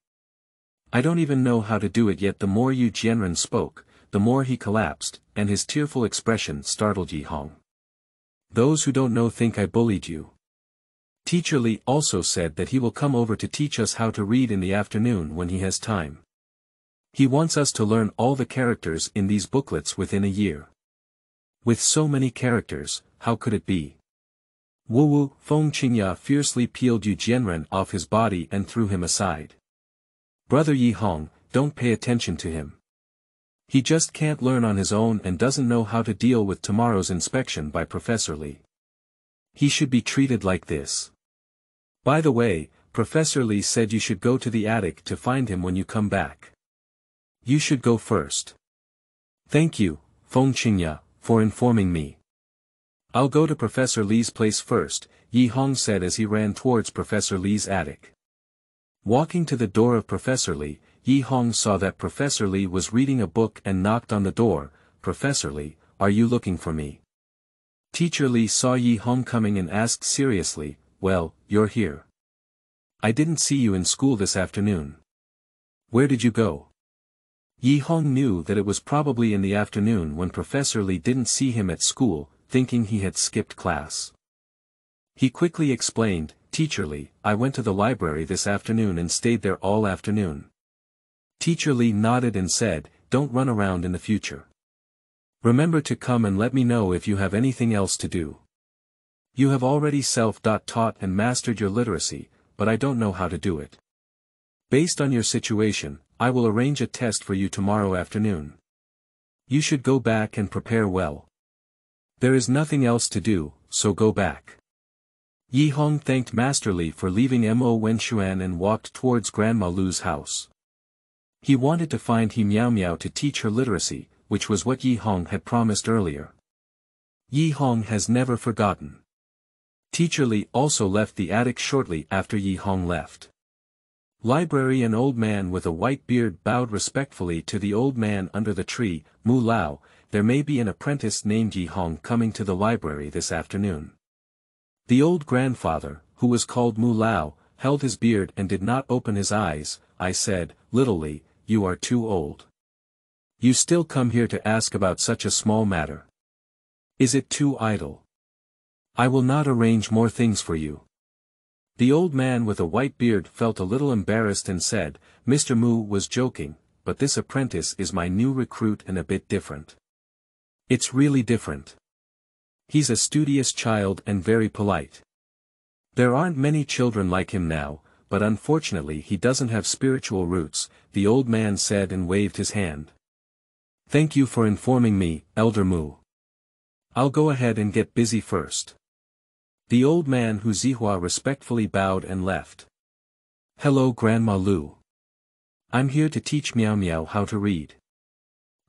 I don't even know how to do it yet. The more Yu Jianren spoke, the more he collapsed, and his tearful expression startled Yi Hong. Those who don't know think I bullied you. Teacher Li also said that he will come over to teach us how to read in the afternoon when he has time. He wants us to learn all the characters in these booklets within a year. With so many characters, how could it be? Wu Feng Qingya fiercely peeled Yu Jianren off his body and threw him aside. Brother Yi Hong, don't pay attention to him. He just can't learn on his own and doesn't know how to deal with tomorrow's inspection by Professor Li. He should be treated like this. By the way, Professor Li said you should go to the attic to find him when you come back. You should go first. Thank you, Feng Qingya, for informing me. I'll go to Professor Li's place first, Yi Hong said as he ran towards Professor Li's attic. Walking to the door of Professor Li, Yi Hong saw that Professor Li was reading a book and knocked on the door. Professor Li, are you looking for me? Teacher Li saw Yi Hong coming and asked seriously, well, you're here. I didn't see you in school this afternoon. Where did you go? Yi Hong knew that it was probably in the afternoon when Professor Li didn't see him at school, thinking he had skipped class. He quickly explained, Teacher Li, I went to the library this afternoon and stayed there all afternoon. Teacher Li nodded and said, don't run around in the future. Remember to come and let me know if you have anything else to do. You have already self-taught and mastered your literacy, but I don't know how to do it. Based on your situation, I will arrange a test for you tomorrow afternoon. You should go back and prepare well. There is nothing else to do, so go back. Yi Hong thanked Master Li for leaving Mo Wenshuan and walked towards Grandma Lu's house. He wanted to find He Miao Miao to teach her literacy, which was what Yi Hong had promised earlier. Yi Hong has never forgotten. Teacher Li also left the attic shortly after Yi Hong left. Library. An old man with a white beard bowed respectfully to the old man under the tree. Mu Lao, there may be an apprentice named Yi Hong coming to the library this afternoon. The old grandfather, who was called Mu Lao, held his beard and did not open his eyes. I said, Little Li, you are too old. You still come here to ask about such a small matter. Is it too idle? I will not arrange more things for you. The old man with a white beard felt a little embarrassed and said, Mr. Mu was joking, but this apprentice is my new recruit and a bit different. It's really different. He's a studious child and very polite. There aren't many children like him now, but unfortunately he doesn't have spiritual roots, the old man said and waved his hand. Thank you for informing me, Elder Mu. I'll go ahead and get busy first. The old man Hu Zihua respectfully bowed and left. Hello Grandma Lu. I'm here to teach Miao Miao how to read.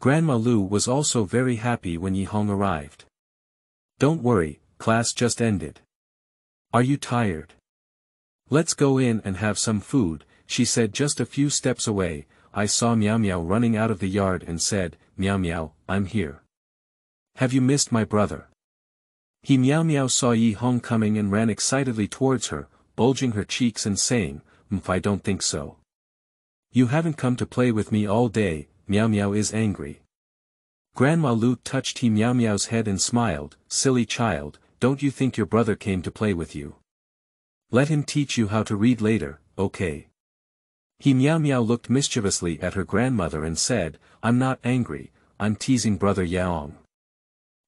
Grandma Lu was also very happy when Yi Hong arrived. Don't worry, class just ended. Are you tired? Let's go in and have some food, she said just a few steps away. I saw Miao Miao running out of the yard and said, Miao Miao, I'm here. Have you missed my brother? Miao Miao saw Yi Hong coming and ran excitedly towards her, bulging her cheeks and saying, I don't think so. You haven't come to play with me all day, Miao Miao is angry. Grandma Lu touched Miao Miao's head and smiled, silly child, don't you think your brother came to play with you? Let him teach you how to read later, okay? Miao Miao looked mischievously at her grandmother and said, I'm not angry, I'm teasing brother Yaong.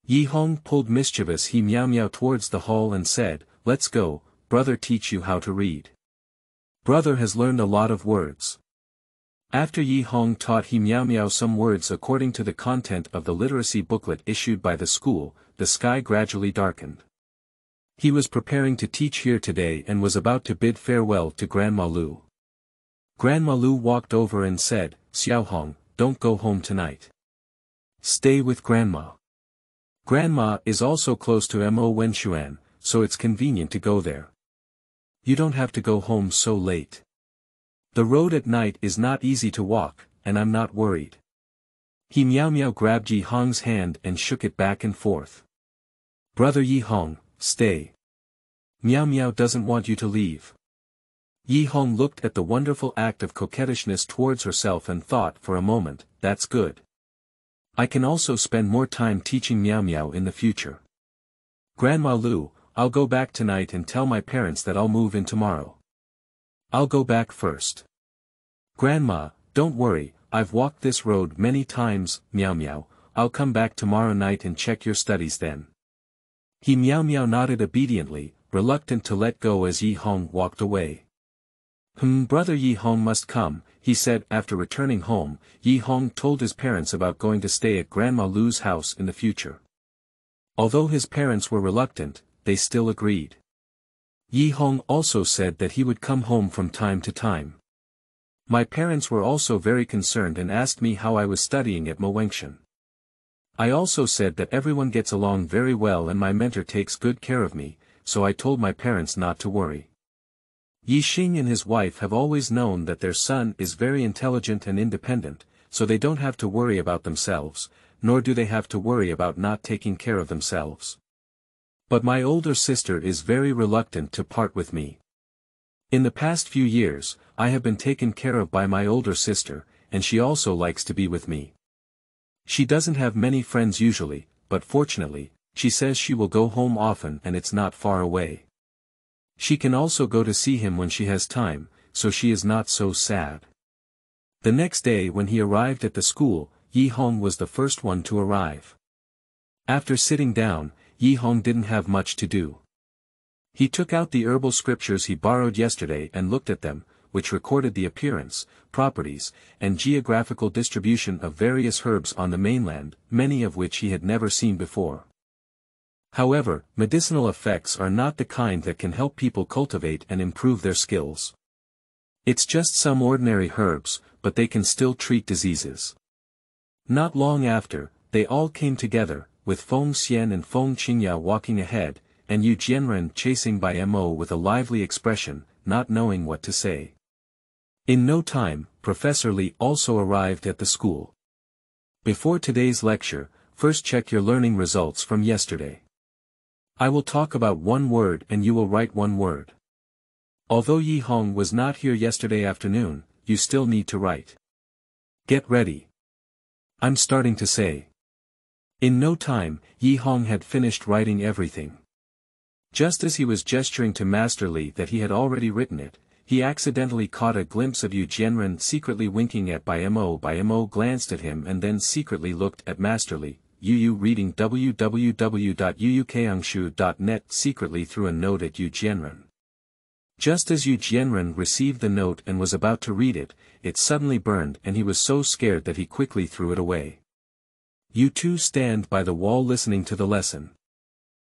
Yi Hong pulled mischievous Miao Miao towards the hall and said, let's go, brother teach you how to read. Brother has learned a lot of words. After Yi Hong taught Miao Miao some words according to the content of the literacy booklet issued by the school, the sky gradually darkened. He was preparing to teach here today and was about to bid farewell to Grandma Lu. Grandma Lu walked over and said, Xiao Hong, don't go home tonight. Stay with Grandma. Grandma is also close to Mo Wenshuan, so it's convenient to go there. You don't have to go home so late. The road at night is not easy to walk, and I'm not worried. Miao Miao grabbed Yi Hong's hand and shook it back and forth. Brother Yi Hong, stay. Miao Miao doesn't want you to leave. Yi Hong looked at the wonderful act of coquettishness towards herself and thought for a moment, that's good. I can also spend more time teaching Miao Miao in the future. Grandma Lu, I'll go back tonight and tell my parents that I'll move in tomorrow. I'll go back first. Grandma, don't worry, I've walked this road many times, Miao Miao, I'll come back tomorrow night and check your studies then. Miao Miao nodded obediently, reluctant to let go as Yi Hong walked away. Brother Yi Hong must come, he said after returning home. Yi Hong told his parents about going to stay at Grandma Lu's house in the future. Although his parents were reluctant, they still agreed. Yi Hong also said that he would come home from time to time. My parents were also very concerned and asked me how I was studying at Mo Wengshan. I also said that everyone gets along very well and my mentor takes good care of me, so I told my parents not to worry. Yi Xing and his wife have always known that their son is very intelligent and independent, so they don't have to worry about themselves, nor do they have to worry about not taking care of themselves. But my older sister is very reluctant to part with me. In the past few years, I have been taken care of by my older sister, and she also likes to be with me. She doesn't have many friends usually, but fortunately, she says she will go home often and it's not far away. She can also go to see him when she has time, so she is not so sad. The next day when he arrived at the school, Yi Hong was the first one to arrive. After sitting down, Yi Hong didn't have much to do. He took out the herbal scriptures he borrowed yesterday and looked at them, which recorded the appearance, properties, and geographical distribution of various herbs on the mainland, many of which he had never seen before. However, medicinal effects are not the kind that can help people cultivate and improve their skills. It's just some ordinary herbs, but they can still treat diseases. Not long after, they all came together, with Feng Xian and Feng Qingya walking ahead, and Yu Jianren chasing by Mo with a lively expression, not knowing what to say. In no time, Professor Li also arrived at the school. Before today's lecture, first check your learning results from yesterday. I will talk about one word and you will write one word. Although Yi Hong was not here yesterday afternoon, you still need to write. Get ready. I'm starting to say. In no time, Yi Hong had finished writing everything. Just as he was gesturing to Master Li that he had already written it, He accidentally caught a glimpse of Yu Jianren secretly winking at Bai Mo. Bai Mo glanced at him and then secretly looked at Masterly. Yu reading www.yuukangshu.net secretly threw a note at Yu Jianren. Just as Yu Jianren received the note and was about to read it, it suddenly burned and he was so scared that he quickly threw it away. You two stand by the wall listening to the lesson.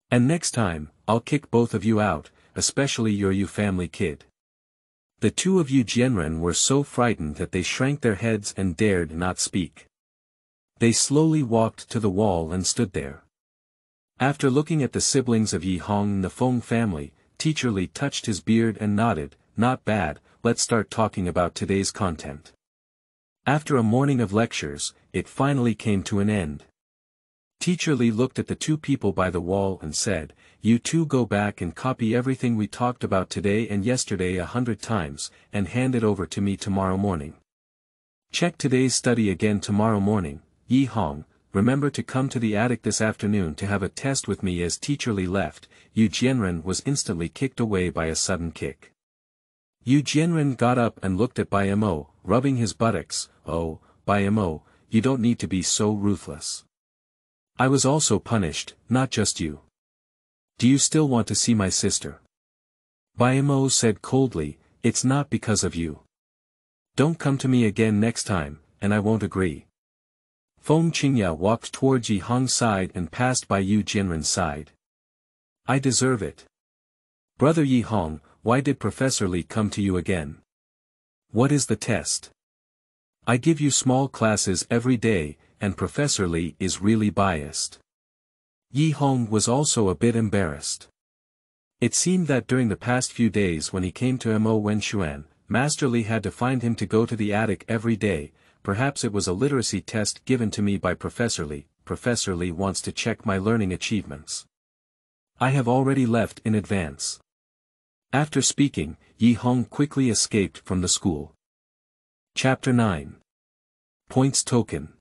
And next time, I'll kick both of you out, especially your Yu family kid. The two of Yu Jianren were so frightened that they shrank their heads and dared not speak. They slowly walked to the wall and stood there. After looking at the siblings of Yi Hong and the Feng family, Teacher Li touched his beard and nodded, "Not bad, let's start talking about today's content." After a morning of lectures, it finally came to an end. Teacher Li looked at the two people by the wall and said, "You two go back and copy everything we talked about today and yesterday 100 times, and hand it over to me tomorrow morning. Check today's study again tomorrow morning. Yi Hong, remember to come to the attic this afternoon to have a test with me." As Teacher Li left, Yu Jianren was instantly kicked away by a sudden kick. Yu Jianren got up and looked at Bai Mo, rubbing his buttocks. "Oh, Bai Mo, you don't need to be so ruthless. I was also punished, not just you. Do you still want to see my sister?" Bai Mo said coldly, "It's not because of you. Don't come to me again next time, and I won't agree." Feng Qingya walked towards Yi Hong's side and passed by Yu Jianren's side. "I deserve it. Brother Yi Hong, why did Professor Li come to you again? What is the test? I give you small classes every day, and Professor Li is really biased." Yi Hong was also a bit embarrassed. It seemed that during the past few days when he came to Mo Wenshuan, Master Li had to find him to go to the attic every day. Perhaps it was a literacy test given to me by Professor Li. Professor Li wants to check my learning achievements. I have already left in advance. After speaking, Yi Hong quickly escaped from the school. Chapter 9. Points Token.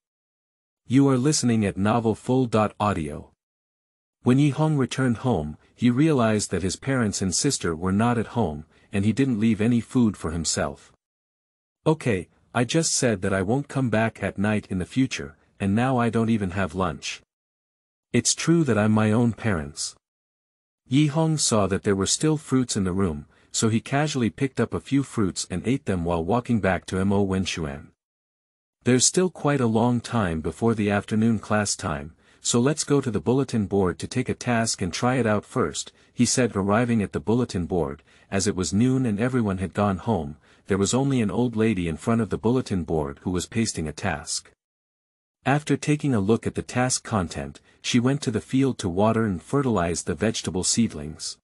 You are listening at novelfull.audio. When Yi Hong returned home, he realized that his parents and sister were not at home, and he didn't leave any food for himself. "Okay, I just said that I won't come back at night in the future, and now I don't even have lunch. It's true that I'm my own parents." Yi Hong saw that there were still fruits in the room, so he casually picked up a few fruits and ate them while walking back to Mo Wenshuan. "There's still quite a long time before the afternoon class time, so let's go to the bulletin board to take a task and try it out first," he said. Arriving at the bulletin board, as it was noon and everyone had gone home, there was only an old lady in front of the bulletin board who was pasting a task. After taking a look at the task content, she went to the field to water and fertilize the vegetable seedlings.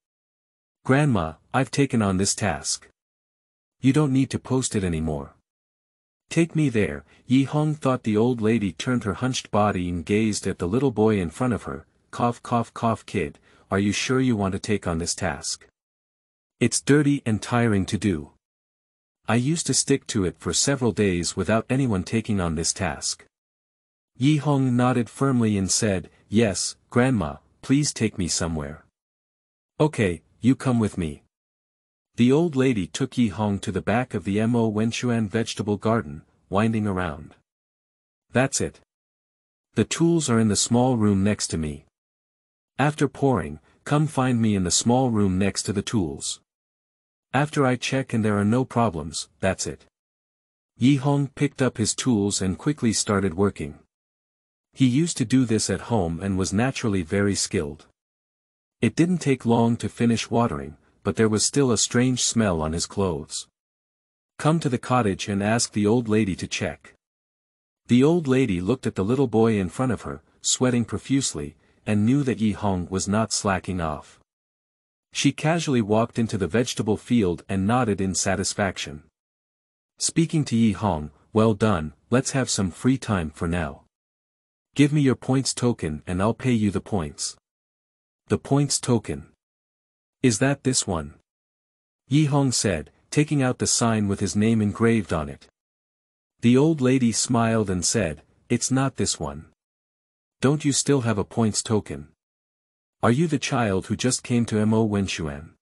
"Grandma, I've taken on this task. You don't need to post it anymore. Take me there." Yi Hong thought the old lady turned her hunched body and gazed at the little boy in front of her. Cough cough cough. "Kid, are you sure you want to take on this task? It's dirty and tiring to do. I used to stick to it for several days without anyone taking on this task." Yi Hong nodded firmly and said, "Yes, Grandma, please take me somewhere." "Okay, you come with me." The old lady took Yi Hong to the back of the Mo Wenshuan vegetable garden, winding around. "That's it. The tools are in the small room next to me. After pouring, come find me in the small room next to the tools. After I check and there are no problems, that's it." Yi Hong picked up his tools and quickly started working. He used to do this at home and was naturally very skilled. It didn't take long to finish watering, but there was still a strange smell on his clothes. "Come to the cottage and ask the old lady to check." The old lady looked at the little boy in front of her, sweating profusely, and knew that Yi Hong was not slacking off. She casually walked into the vegetable field and nodded in satisfaction. Speaking to Yi Hong, "Well done, let's have some free time for now. Give me your points token and I'll pay you the points." "The points token. Is that this one?" Yi Hong said, taking out the sign with his name engraved on it. The old lady smiled and said, "It's not this one. Don't you still have a points token? Are you the child who just came to Mo Wenshuan?"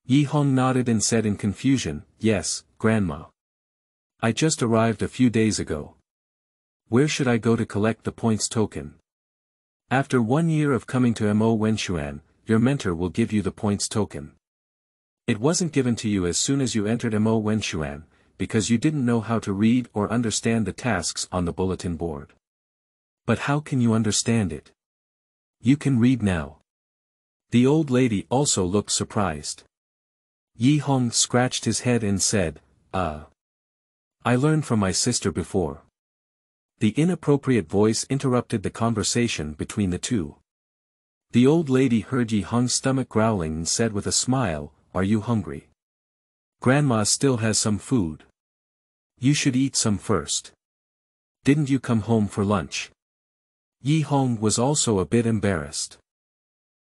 Yi Hong nodded and said in confusion, yes, Grandma. I just arrived a few days ago. Where should I go to collect the points token? After 1 year of coming to Mo Wenshuan, your mentor will give you the points token. It wasn't given to you as soon as you entered Mo Wenshuan, because you didn't know how to read or understand the tasks on the bulletin board. But how can you understand it? You can read now. The old lady also looked surprised. Yi Hong scratched his head and said, I learned from my sister before. The inappropriate voice interrupted the conversation between the two. The old lady heard Yi Hong's stomach growling and said with a smile, are you hungry? Grandma still has some food. You should eat some first. Didn't you come home for lunch? Yi Hong was also a bit embarrassed.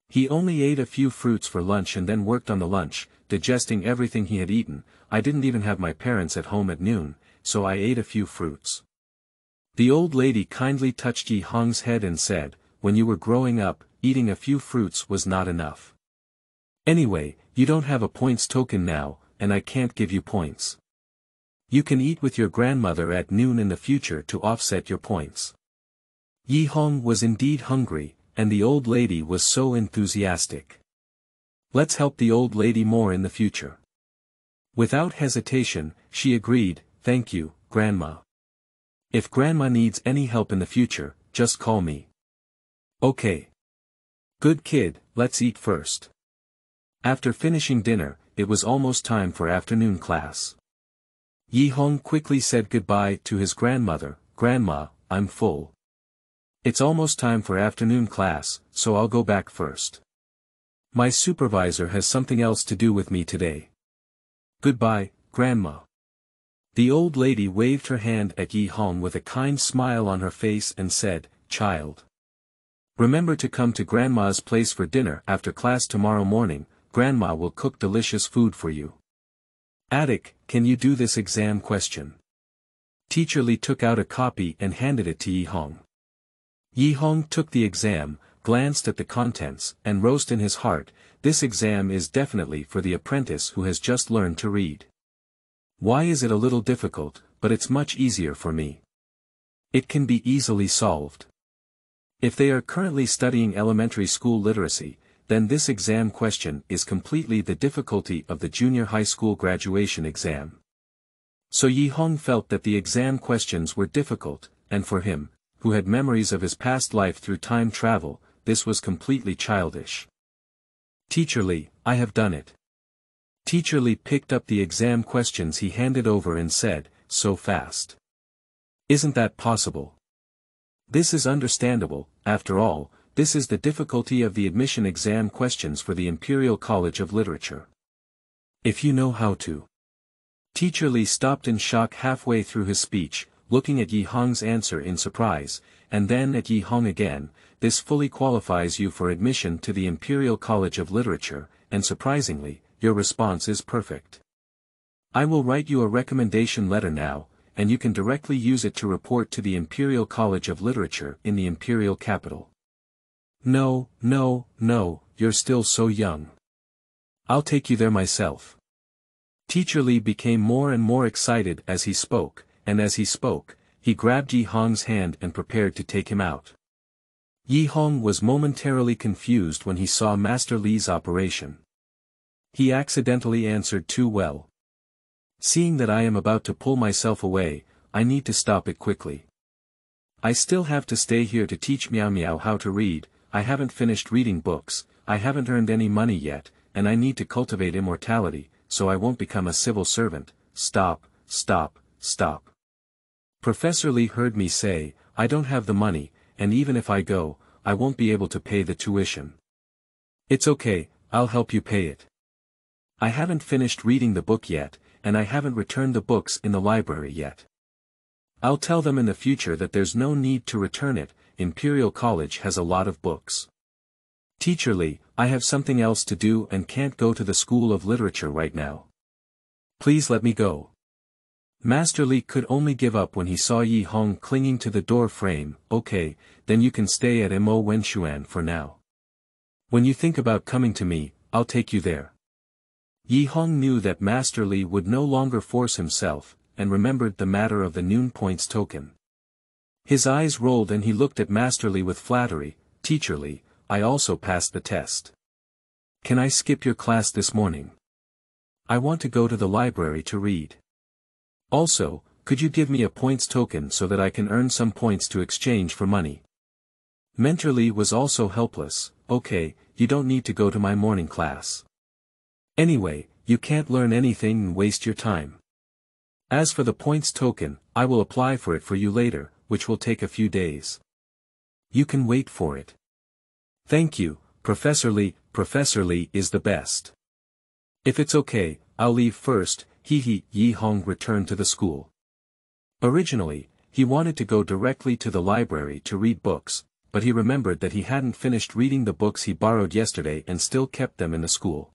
He only ate a few fruits for lunch and then worked on the lunch, digesting everything he had eaten. I didn't even have my parents at home at noon, so I ate a few fruits. The old lady kindly touched Yi Hong's head and said, when you were growing up, eating a few fruits was not enough. Anyway, you don't have a points token now, and I can't give you points. You can eat with your grandmother at noon in the future to offset your points. Yi Hong was indeed hungry, and the old lady was so enthusiastic. Let's help the old lady more in the future. Without hesitation, she agreed, thank you, Grandma. If Grandma needs any help in the future, just call me. Okay. Good kid, let's eat first. After finishing dinner, it was almost time for afternoon class. Yi Hong quickly said goodbye to his grandmother, Grandma, I'm full. It's almost time for afternoon class, so I'll go back first. My supervisor has something else to do with me today. Goodbye, Grandma. The old lady waved her hand at Yi Hong with a kind smile on her face and said, child. Remember to come to Grandma's place for dinner after class tomorrow morning. Grandma will cook delicious food for you. Attic, can you do this exam question? Teacher Li took out a copy and handed it to Yi Hong. Yi Hong took the exam, glanced at the contents, and roused in his heart, this exam is definitely for the apprentice who has just learned to read. Why is it a little difficult, but it's much easier for me. It can be easily solved. If they are currently studying elementary school literacy, then this exam question is completely the difficulty of the junior high school graduation exam. So Yi Hong felt that the exam questions were difficult, and for him, who had memories of his past life through time travel, this was completely childish. Teacher Li, I have done it. Teacher Li picked up the exam questions he handed over and said, so fast. Isn't that possible? This is understandable, after all, this is the difficulty of the admission exam questions for the Imperial College of Literature. If you know how to. Teacher Li stopped in shock halfway through his speech, looking at Yi Hong's answer in surprise, and then at Yi Hong again. This fully qualifies you for admission to the Imperial College of Literature, and surprisingly, your response is perfect. I will write you a recommendation letter now, and you can directly use it to report to the Imperial College of Literature in the Imperial Capital. No, you're still so young. I'll take you there myself. Teacher Li became more and more excited as he spoke, and as he spoke, he grabbed Yi Hong's hand and prepared to take him out. Yi Hong was momentarily confused when he saw Master Li's operation. He accidentally answered too well. Seeing that I am about to pull myself away, I need to stop it quickly. I still have to stay here to teach Miao Miao how to read, I haven't finished reading books, I haven't earned any money yet, and I need to cultivate immortality, so I won't become a civil servant. Stop. Professor Li heard me say, I don't have the money, and even if I go, I won't be able to pay the tuition. It's okay, I'll help you pay it. I haven't finished reading the book yet, and I haven't returned the books in the library yet. I'll tell them in the future that there's no need to return it, Imperial College has a lot of books. Teacher Li, I have something else to do and can't go to the School of Literature right now. Please let me go. Master Li could only give up when he saw Yi Hong clinging to the door frame. Okay, then you can stay at Mo Wenshuan for now. When you think about coming to me, I'll take you there. Yi Hong knew that Master Li would no longer force himself, and remembered the matter of the noon points token. His eyes rolled and he looked at Master Li with flattery. "Teacher Li, I also passed the test. Can I skip your class this morning? I want to go to the library to read. Also, could you give me a points token so that I can earn some points to exchange for money?" Mentor Li was also helpless. "Okay, you don't need to go to my morning class. Anyway, you can't learn anything and waste your time. As for the points token, I will apply for it for you later, which will take a few days. You can wait for it." "Thank you, Professor Li. Professor Li is the best. If it's okay, I'll leave first." Yi Hong returned to the school. Originally, he wanted to go directly to the library to read books, but he remembered that he hadn't finished reading the books he borrowed yesterday and still kept them in the school.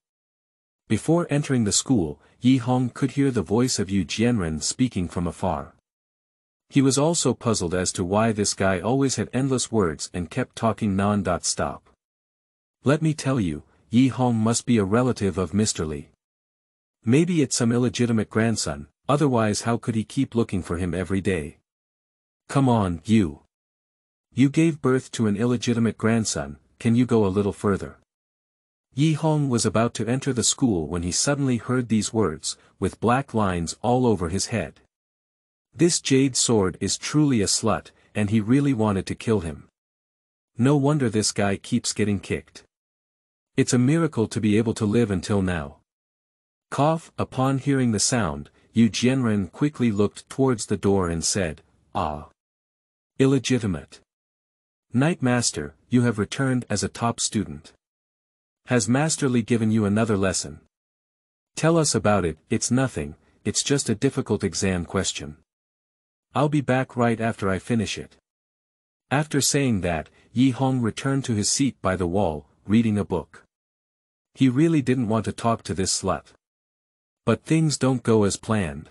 Before entering the school, Yi Hong could hear the voice of Yu Jianren speaking from afar. He was also puzzled as to why this guy always had endless words and kept talking non-stop. "Let me tell you, Yi Hong must be a relative of Mr. Li. Maybe it's some illegitimate grandson, otherwise how could he keep looking for him every day? Come on, you. You gave birth to an illegitimate grandson, can you go a little further?" Yi Hong was about to enter the school when he suddenly heard these words, with black lines all over his head. This jade sword is truly a slut, and he really wanted to kill him. No wonder this guy keeps getting kicked. It's a miracle to be able to live until now. Cough. Upon hearing the sound, Yu Jianren quickly looked towards the door and said, "Ah. Illegitimate. Knight Master, you have returned as a top student. Has Master Li given you another lesson? Tell us about it." "It's nothing, it's just a difficult exam question. I'll be back right after I finish it." After saying that, Yi Hong returned to his seat by the wall, reading a book. He really didn't want to talk to this slut. But things don't go as planned.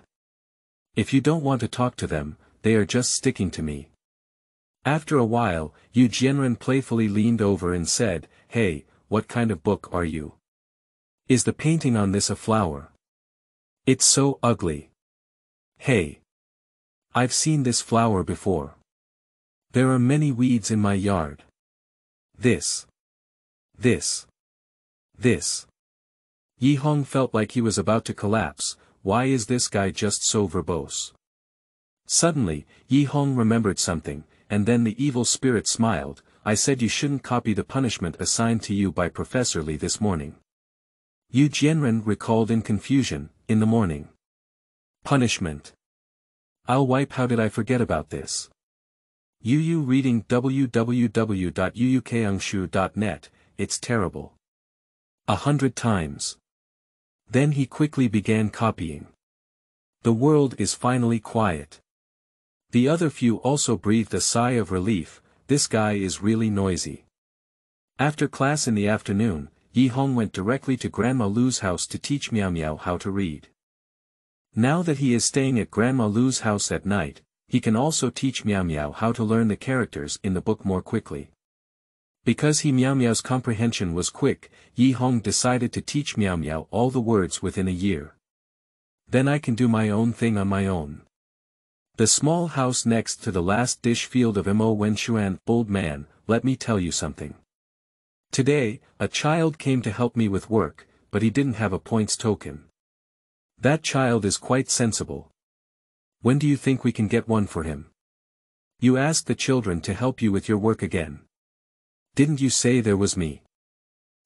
If you don't want to talk to them, they are just sticking to me. After a while, Yu Jianren playfully leaned over and said, "Hey, what kind of book are you? Is the painting on this a flower? It's so ugly. Hey. I've seen this flower before. There are many weeds in my yard. This. Yi Hong felt like he was about to collapse. Why is this guy just so verbose? Suddenly, Yi Hong remembered something, and then the evil spirit smiled. "I said you shouldn't copy the punishment assigned to you by Professor Li this morning." Yu Jianren recalled in confusion. "In the morning? Punishment? I'll wipe. How did I forget about this?" Yu reading www.yuukangshu.net, it's terrible. 100 times. Then he quickly began copying. The world is finally quiet. The other few also breathed a sigh of relief. This guy is really noisy. After class in the afternoon, Yi Hong went directly to Grandma Lu's house to teach Miao Miao how to read. Now that he is staying at Grandma Lu's house at night, he can also teach Miao Miao how to learn the characters in the book more quickly. Because Miao Miao's comprehension was quick, Yi Hong decided to teach Miao Miao all the words within a year. Then I can do my own thing on my own. The small house next to the last dish field of Mo Wenshuan. "Old man, let me tell you something. Today, a child came to help me with work, but he didn't have a points token. That child is quite sensible. When do you think we can get one for him? You asked the children to help you with your work again. Didn't you say there was me?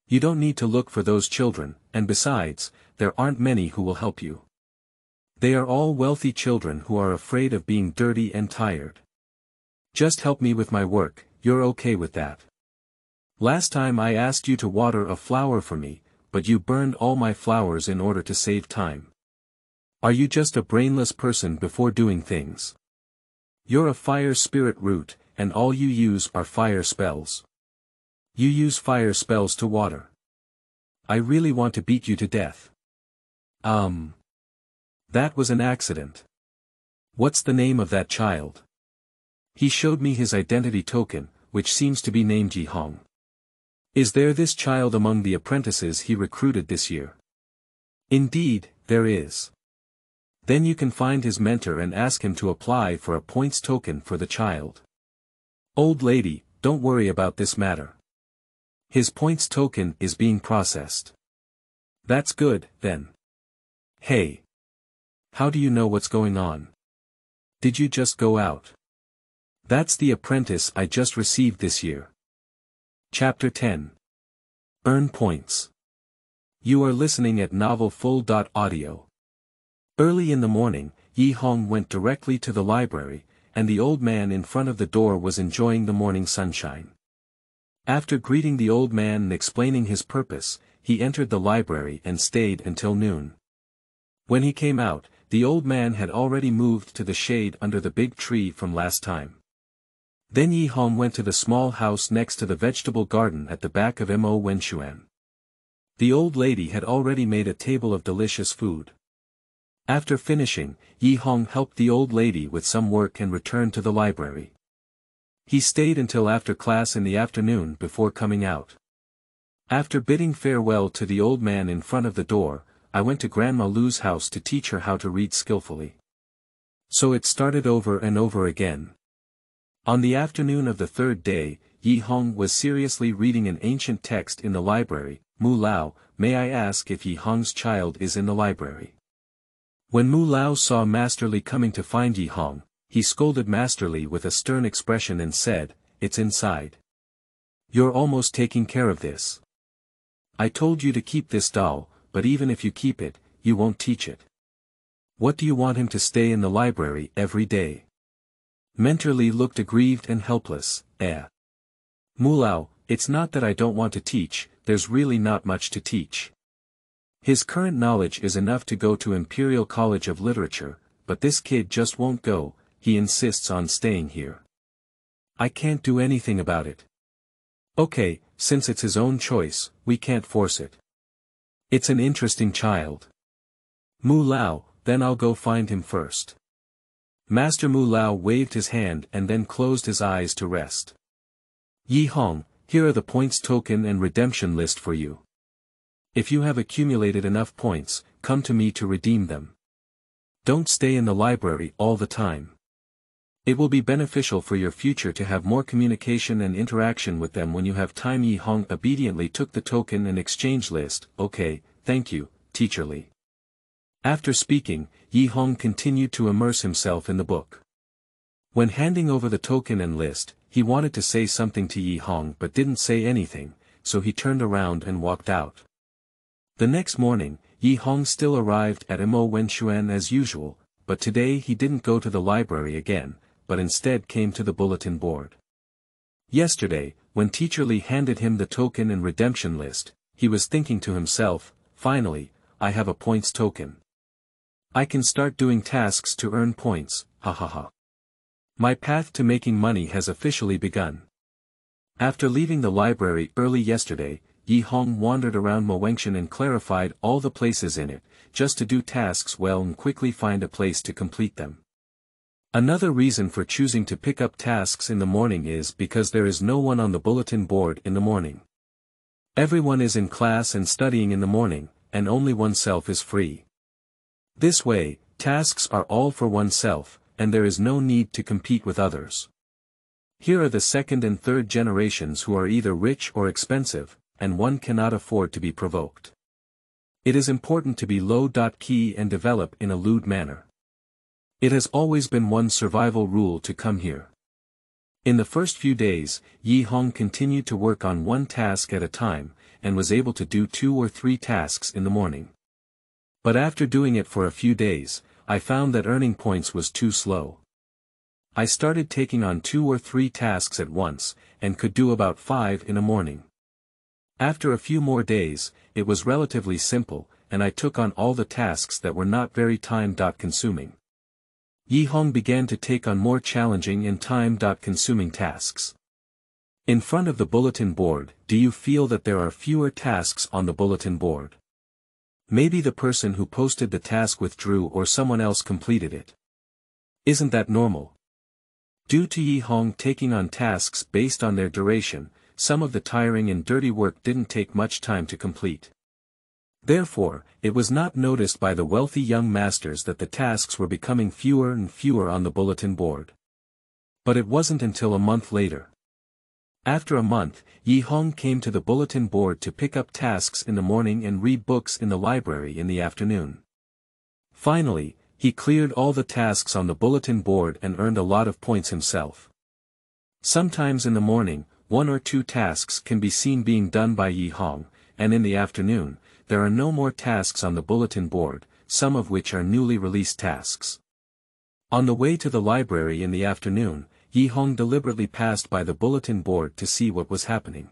You don't need to look for those children, and besides, there aren't many who will help you. They are all wealthy children who are afraid of being dirty and tired. Just help me with my work, you're okay with that. Last time I asked you to water a flower for me, but you burned all my flowers in order to save time. Are you just a brainless person before doing things? You're a fire spirit root, and all you use are fire spells. You use fire spells to water. I really want to beat you to death." That was an accident. What's the name of that child?" He showed me his identity token, which seems to be named Yi Hong. "Is there this child among the apprentices he recruited this year?" Indeed, there is. Then you can find his mentor and ask him to apply for a points token for the child. Old lady, don't worry about this matter. His points token is being processed. That's good, then. Hey. How do you know what's going on? Did you just go out? That's the apprentice I just received this year. Chapter 10. Earn points. You are listening at NovelFull.audio. Early in the morning, Yi Hong went directly to the library, and the old man in front of the door was enjoying the morning sunshine. After greeting the old man and explaining his purpose, he entered the library and stayed until noon. When he came out, the old man had already moved to the shade under the big tree from last time. Then Yi Hong went to the small house next to the vegetable garden at the back of Mo Wenxuan. The old lady had already made a table of delicious food. After finishing, Yi Hong helped the old lady with some work and returned to the library. He stayed until after class in the afternoon before coming out. After bidding farewell to the old man in front of the door, I went to Grandma Lu's house to teach her how to read skillfully. So it started over and over again. On the afternoon of the third day, Yi Hong was seriously reading an ancient text in the library. Mu Lao, may I ask if Yi Hong's child is in the library? When Mu Lao saw Master Li coming to find Yi Hong, he scolded Master Li with a stern expression and said, "It's inside. You're almost taking care of this. I told you to keep this doll, but even if you keep it, you won't teach it. What do you want him to stay in the library every day?" Mentor Li looked aggrieved and helpless. Mu Lao, it's not that I don't want to teach, there's really not much to teach. His current knowledge is enough to go to Imperial College of Literature, but this kid just won't go, he insists on staying here. I can't do anything about it. Okay, since it's his own choice, we can't force it. It's an interesting child. Mu Lao, then I'll go find him first. Master Mu Lao waved his hand and then closed his eyes to rest. Yi Hong, here are the points token and redemption list for you. If you have accumulated enough points, come to me to redeem them. Don't stay in the library all the time. It will be beneficial for your future to have more communication and interaction with them when you have time. Yi Hong obediently took the token and exchange list. Okay, thank you, Teacher Li. After speaking, Yi Hong continued to immerse himself in the book. When handing over the token and list, he wanted to say something to Yi Hong but didn't say anything, so he turned around and walked out. The next morning, Yi Hong still arrived at Mo Wenxuan as usual, but today he didn't go to the library again, but instead came to the bulletin board. Yesterday, when Teacher Li handed him the token and redemption list, he was thinking to himself, finally, I have a points token. I can start doing tasks to earn points, ha ha ha. My path to making money has officially begun. After leaving the library early yesterday, Yi Hong wandered around Mo Wenxuan and clarified all the places in it, just to do tasks well and quickly find a place to complete them. Another reason for choosing to pick up tasks in the morning is because there is no one on the bulletin board in the morning. Everyone is in class and studying in the morning, and only oneself is free. This way, tasks are all for oneself, and there is no need to compete with others. Here are the second and third generations who are either rich or expensive, and one cannot afford to be provoked. It is important to be low-key and develop in a lewd manner. It has always been one's survival rule to come here. In the first few days, Yi Hong continued to work on one task at a time, and was able to do 2 or 3 tasks in the morning. But after doing it for a few days, I found that earning points was too slow. I started taking on 2 or 3 tasks at once, and could do about 5 in a morning. After a few more days, it was relatively simple, and I took on all the tasks that were not very time-consuming. Yi Hong began to take on more challenging and time-consuming tasks. In front of the bulletin board, do you feel that there are fewer tasks on the bulletin board? Maybe the person who posted the task withdrew or someone else completed it. Isn't that normal? Due to Yi Hong taking on tasks based on their duration, some of the tiring and dirty work didn't take much time to complete. Therefore, it was not noticed by the wealthy young masters that the tasks were becoming fewer and fewer on the bulletin board. But it wasn't until a month later. After a month, Yi Hong came to the bulletin board to pick up tasks in the morning and read books in the library in the afternoon. Finally, he cleared all the tasks on the bulletin board and earned a lot of points himself. Sometimes in the morning, 1 or 2 tasks can be seen being done by Yi Hong, and in the afternoon, there are no more tasks on the bulletin board, some of which are newly released tasks. On the way to the library in the afternoon, Yi Hong deliberately passed by the bulletin board to see what was happening.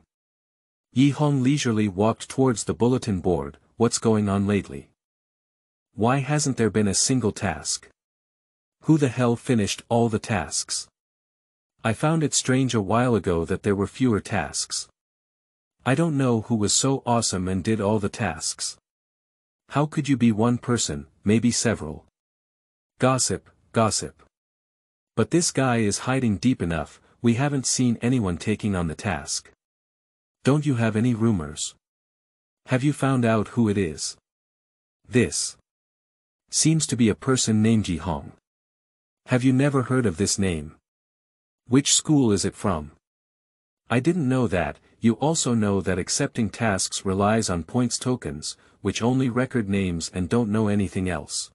Yi Hong leisurely walked towards the bulletin board. What's going on lately? Why hasn't there been a single task? Who the hell finished all the tasks? I found it strange a while ago that there were fewer tasks. I don't know who was so awesome and did all the tasks. How could you be one person, maybe several? Gossip, gossip. But this guy is hiding deep enough, we haven't seen anyone taking on the task. Don't you have any rumors? Have you found out who it is? This seems to be a person named Yi Hong. Have you never heard of this name? Which school is it from? I didn't know that. You also know that accepting tasks relies on points tokens, which only record names and don't know anything else.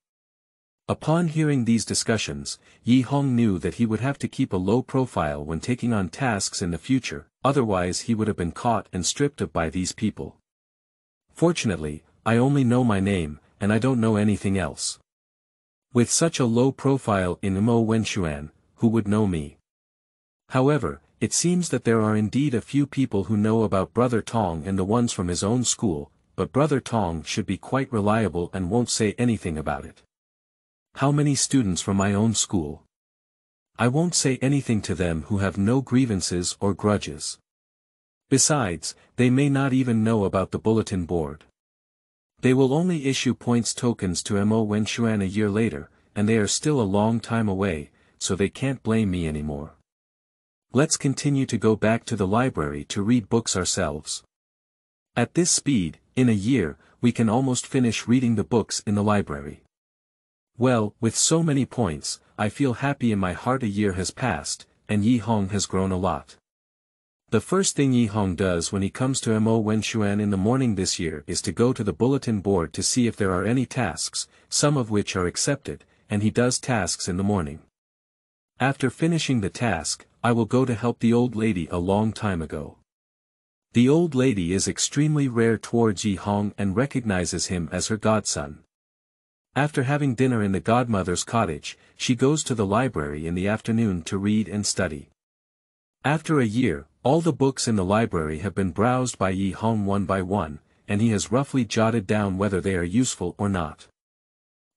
Upon hearing these discussions, Yi Hong knew that he would have to keep a low profile when taking on tasks in the future, otherwise he would have been caught and stripped of by these people. Fortunately, I only know my name, and I don't know anything else. With such a low profile in Mo Wenxuan, who would know me? However, it seems that there are indeed a few people who know about Brother Tong and the ones from his own school, but Brother Tong should be quite reliable and won't say anything about it. How many students from my own school? I won't say anything to them who have no grievances or grudges. Besides, they may not even know about the bulletin board. They will only issue points tokens to Mo Wenxuan a year later, and they are still a long time away, so they can't blame me anymore. Let's continue to go back to the library to read books ourselves. At this speed, in a year, we can almost finish reading the books in the library. Well, with so many points, I feel happy in my heart. A year has passed, and Yi Hong has grown a lot. The first thing Yi Hong does when he comes to Mo Wenxuan in the morning this year is to go to the bulletin board to see if there are any tasks, some of which are accepted, and he does tasks in the morning. After finishing the task, I will go to help the old lady a long time ago. The old lady is extremely rare towards Yi Hong and recognizes him as her godson. After having dinner in the godmother's cottage, she goes to the library in the afternoon to read and study. After a year, all the books in the library have been browsed by Yi Hong one by one, and he has roughly jotted down whether they are useful or not.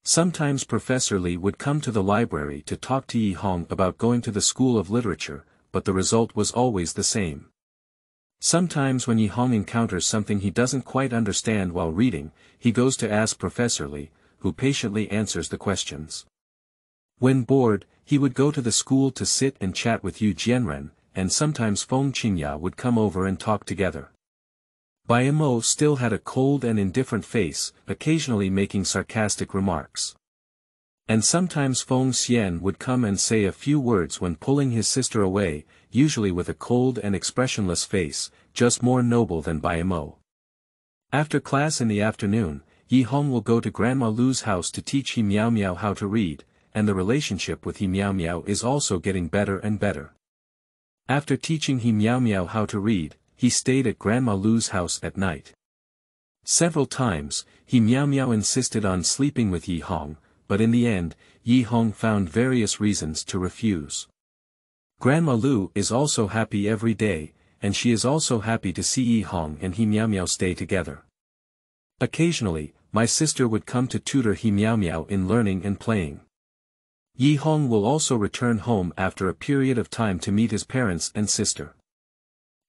Sometimes Professor Li would come to the library to talk to Yi Hong about going to the School of Literature, but the result was always the same. Sometimes when Yi Hong encounters something he doesn't quite understand while reading, he goes to ask Professor Li, who patiently answers the questions. When bored, he would go to the school to sit and chat with Yu Jianren, and sometimes Feng Qingya would come over and talk together. Bai Mo still had a cold and indifferent face, occasionally making sarcastic remarks. And sometimes Feng Xian would come and say a few words when pulling his sister away, usually with a cold and expressionless face, just more noble than Bai Mo. After class in the afternoon, Yi Hong will go to Grandma Lu's house to teach He Miao Miao how to read, and the relationship with He Miao Miao is also getting better and better. After teaching He Miao Miao how to read, he stayed at Grandma Lu's house at night. Several times, He Miao Miao insisted on sleeping with Yi Hong, but in the end, Yi Hong found various reasons to refuse. Grandma Lu is also happy every day, and she is also happy to see Yi Hong and He Miao Miao stay together. Occasionally, my sister would come to tutor He Miao Miao in learning and playing. Yi Hong will also return home after a period of time to meet his parents and sister.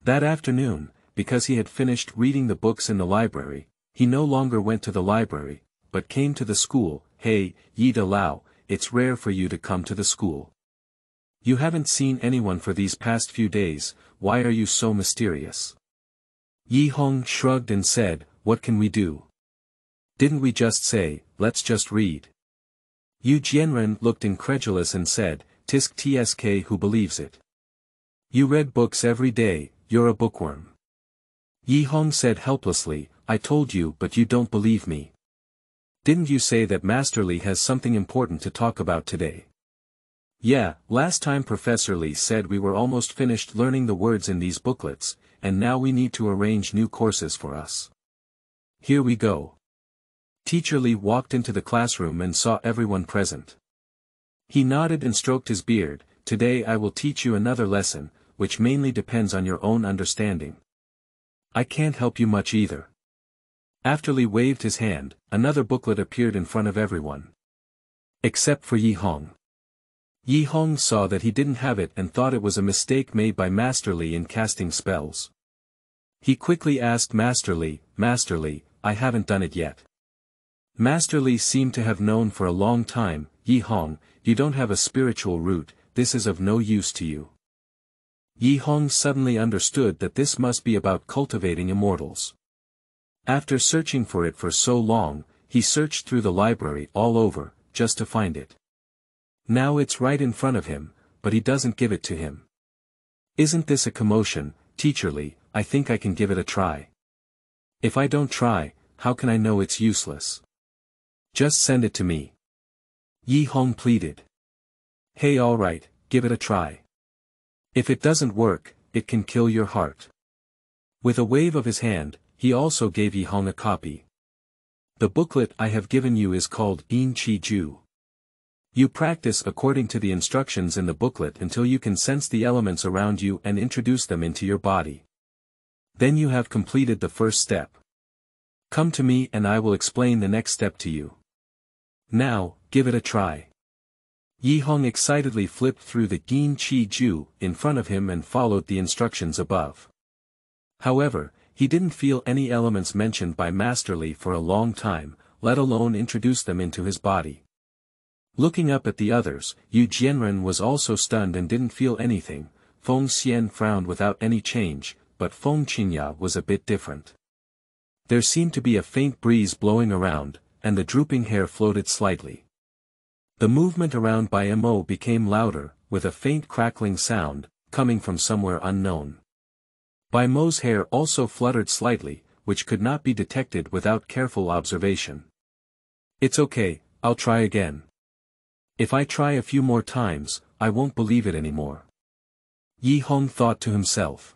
That afternoon, because he had finished reading the books in the library, he no longer went to the library, but came to the school. Hey, Yi De Lao, it's rare for you to come to the school. You haven't seen anyone for these past few days, why are you so mysterious? Yi Hong shrugged and said, what can we do? Didn't we just say, let's just read? Yu Jianren looked incredulous and said, Tisk tsk, who believes it? You read books every day, you're a bookworm. Yi Hong said helplessly, I told you but you don't believe me. Didn't you say that Master Li has something important to talk about today? Yeah, last time Professor Li said we were almost finished learning the words in these booklets, and now we need to arrange new courses for us. Here we go. Teacher Li walked into the classroom and saw everyone present. He nodded and stroked his beard. Today I will teach you another lesson, which mainly depends on your own understanding. I can't help you much either. After Li waved his hand, another booklet appeared in front of everyone. Except for Yi Hong. Yi Hong saw that he didn't have it and thought it was a mistake made by Master Li in casting spells. He quickly asked Master Li, I haven't done it yet. Master Li seemed to have known for a long time, Yi Hong, you don't have a spiritual root, this is of no use to you. Yi Hong suddenly understood that this must be about cultivating immortals. After searching for it for so long, he searched through the library all over, just to find it. Now it's right in front of him, but he doesn't give it to him. Isn't this a commotion, Teacher Li? I think I can give it a try. If I don't try, how can I know it's useless? Just send it to me. Yi Hong pleaded. Hey, alright, give it a try. If it doesn't work, it can kill your heart. With a wave of his hand, he also gave Yi Hong a copy. The booklet I have given you is called Yin Qi Ju. You practice according to the instructions in the booklet until you can sense the elements around you and introduce them into your body. Then you have completed the first step. Come to me and I will explain the next step to you. Now, give it a try. Yi Hong excitedly flipped through the Yin Qi Ju in front of him and followed the instructions above. However, he didn't feel any elements mentioned by Master Li for a long time, let alone introduce them into his body. Looking up at the others, Yu Jianren was also stunned and didn't feel anything. Feng Xian frowned without any change, but Feng Qingya was a bit different. There seemed to be a faint breeze blowing around, and the drooping hair floated slightly. The movement around by Mo became louder, with a faint crackling sound, coming from somewhere unknown. Bai Mo's hair also fluttered slightly, which could not be detected without careful observation. It's okay, I'll try again. If I try a few more times, I won't believe it anymore. Yi Hong thought to himself.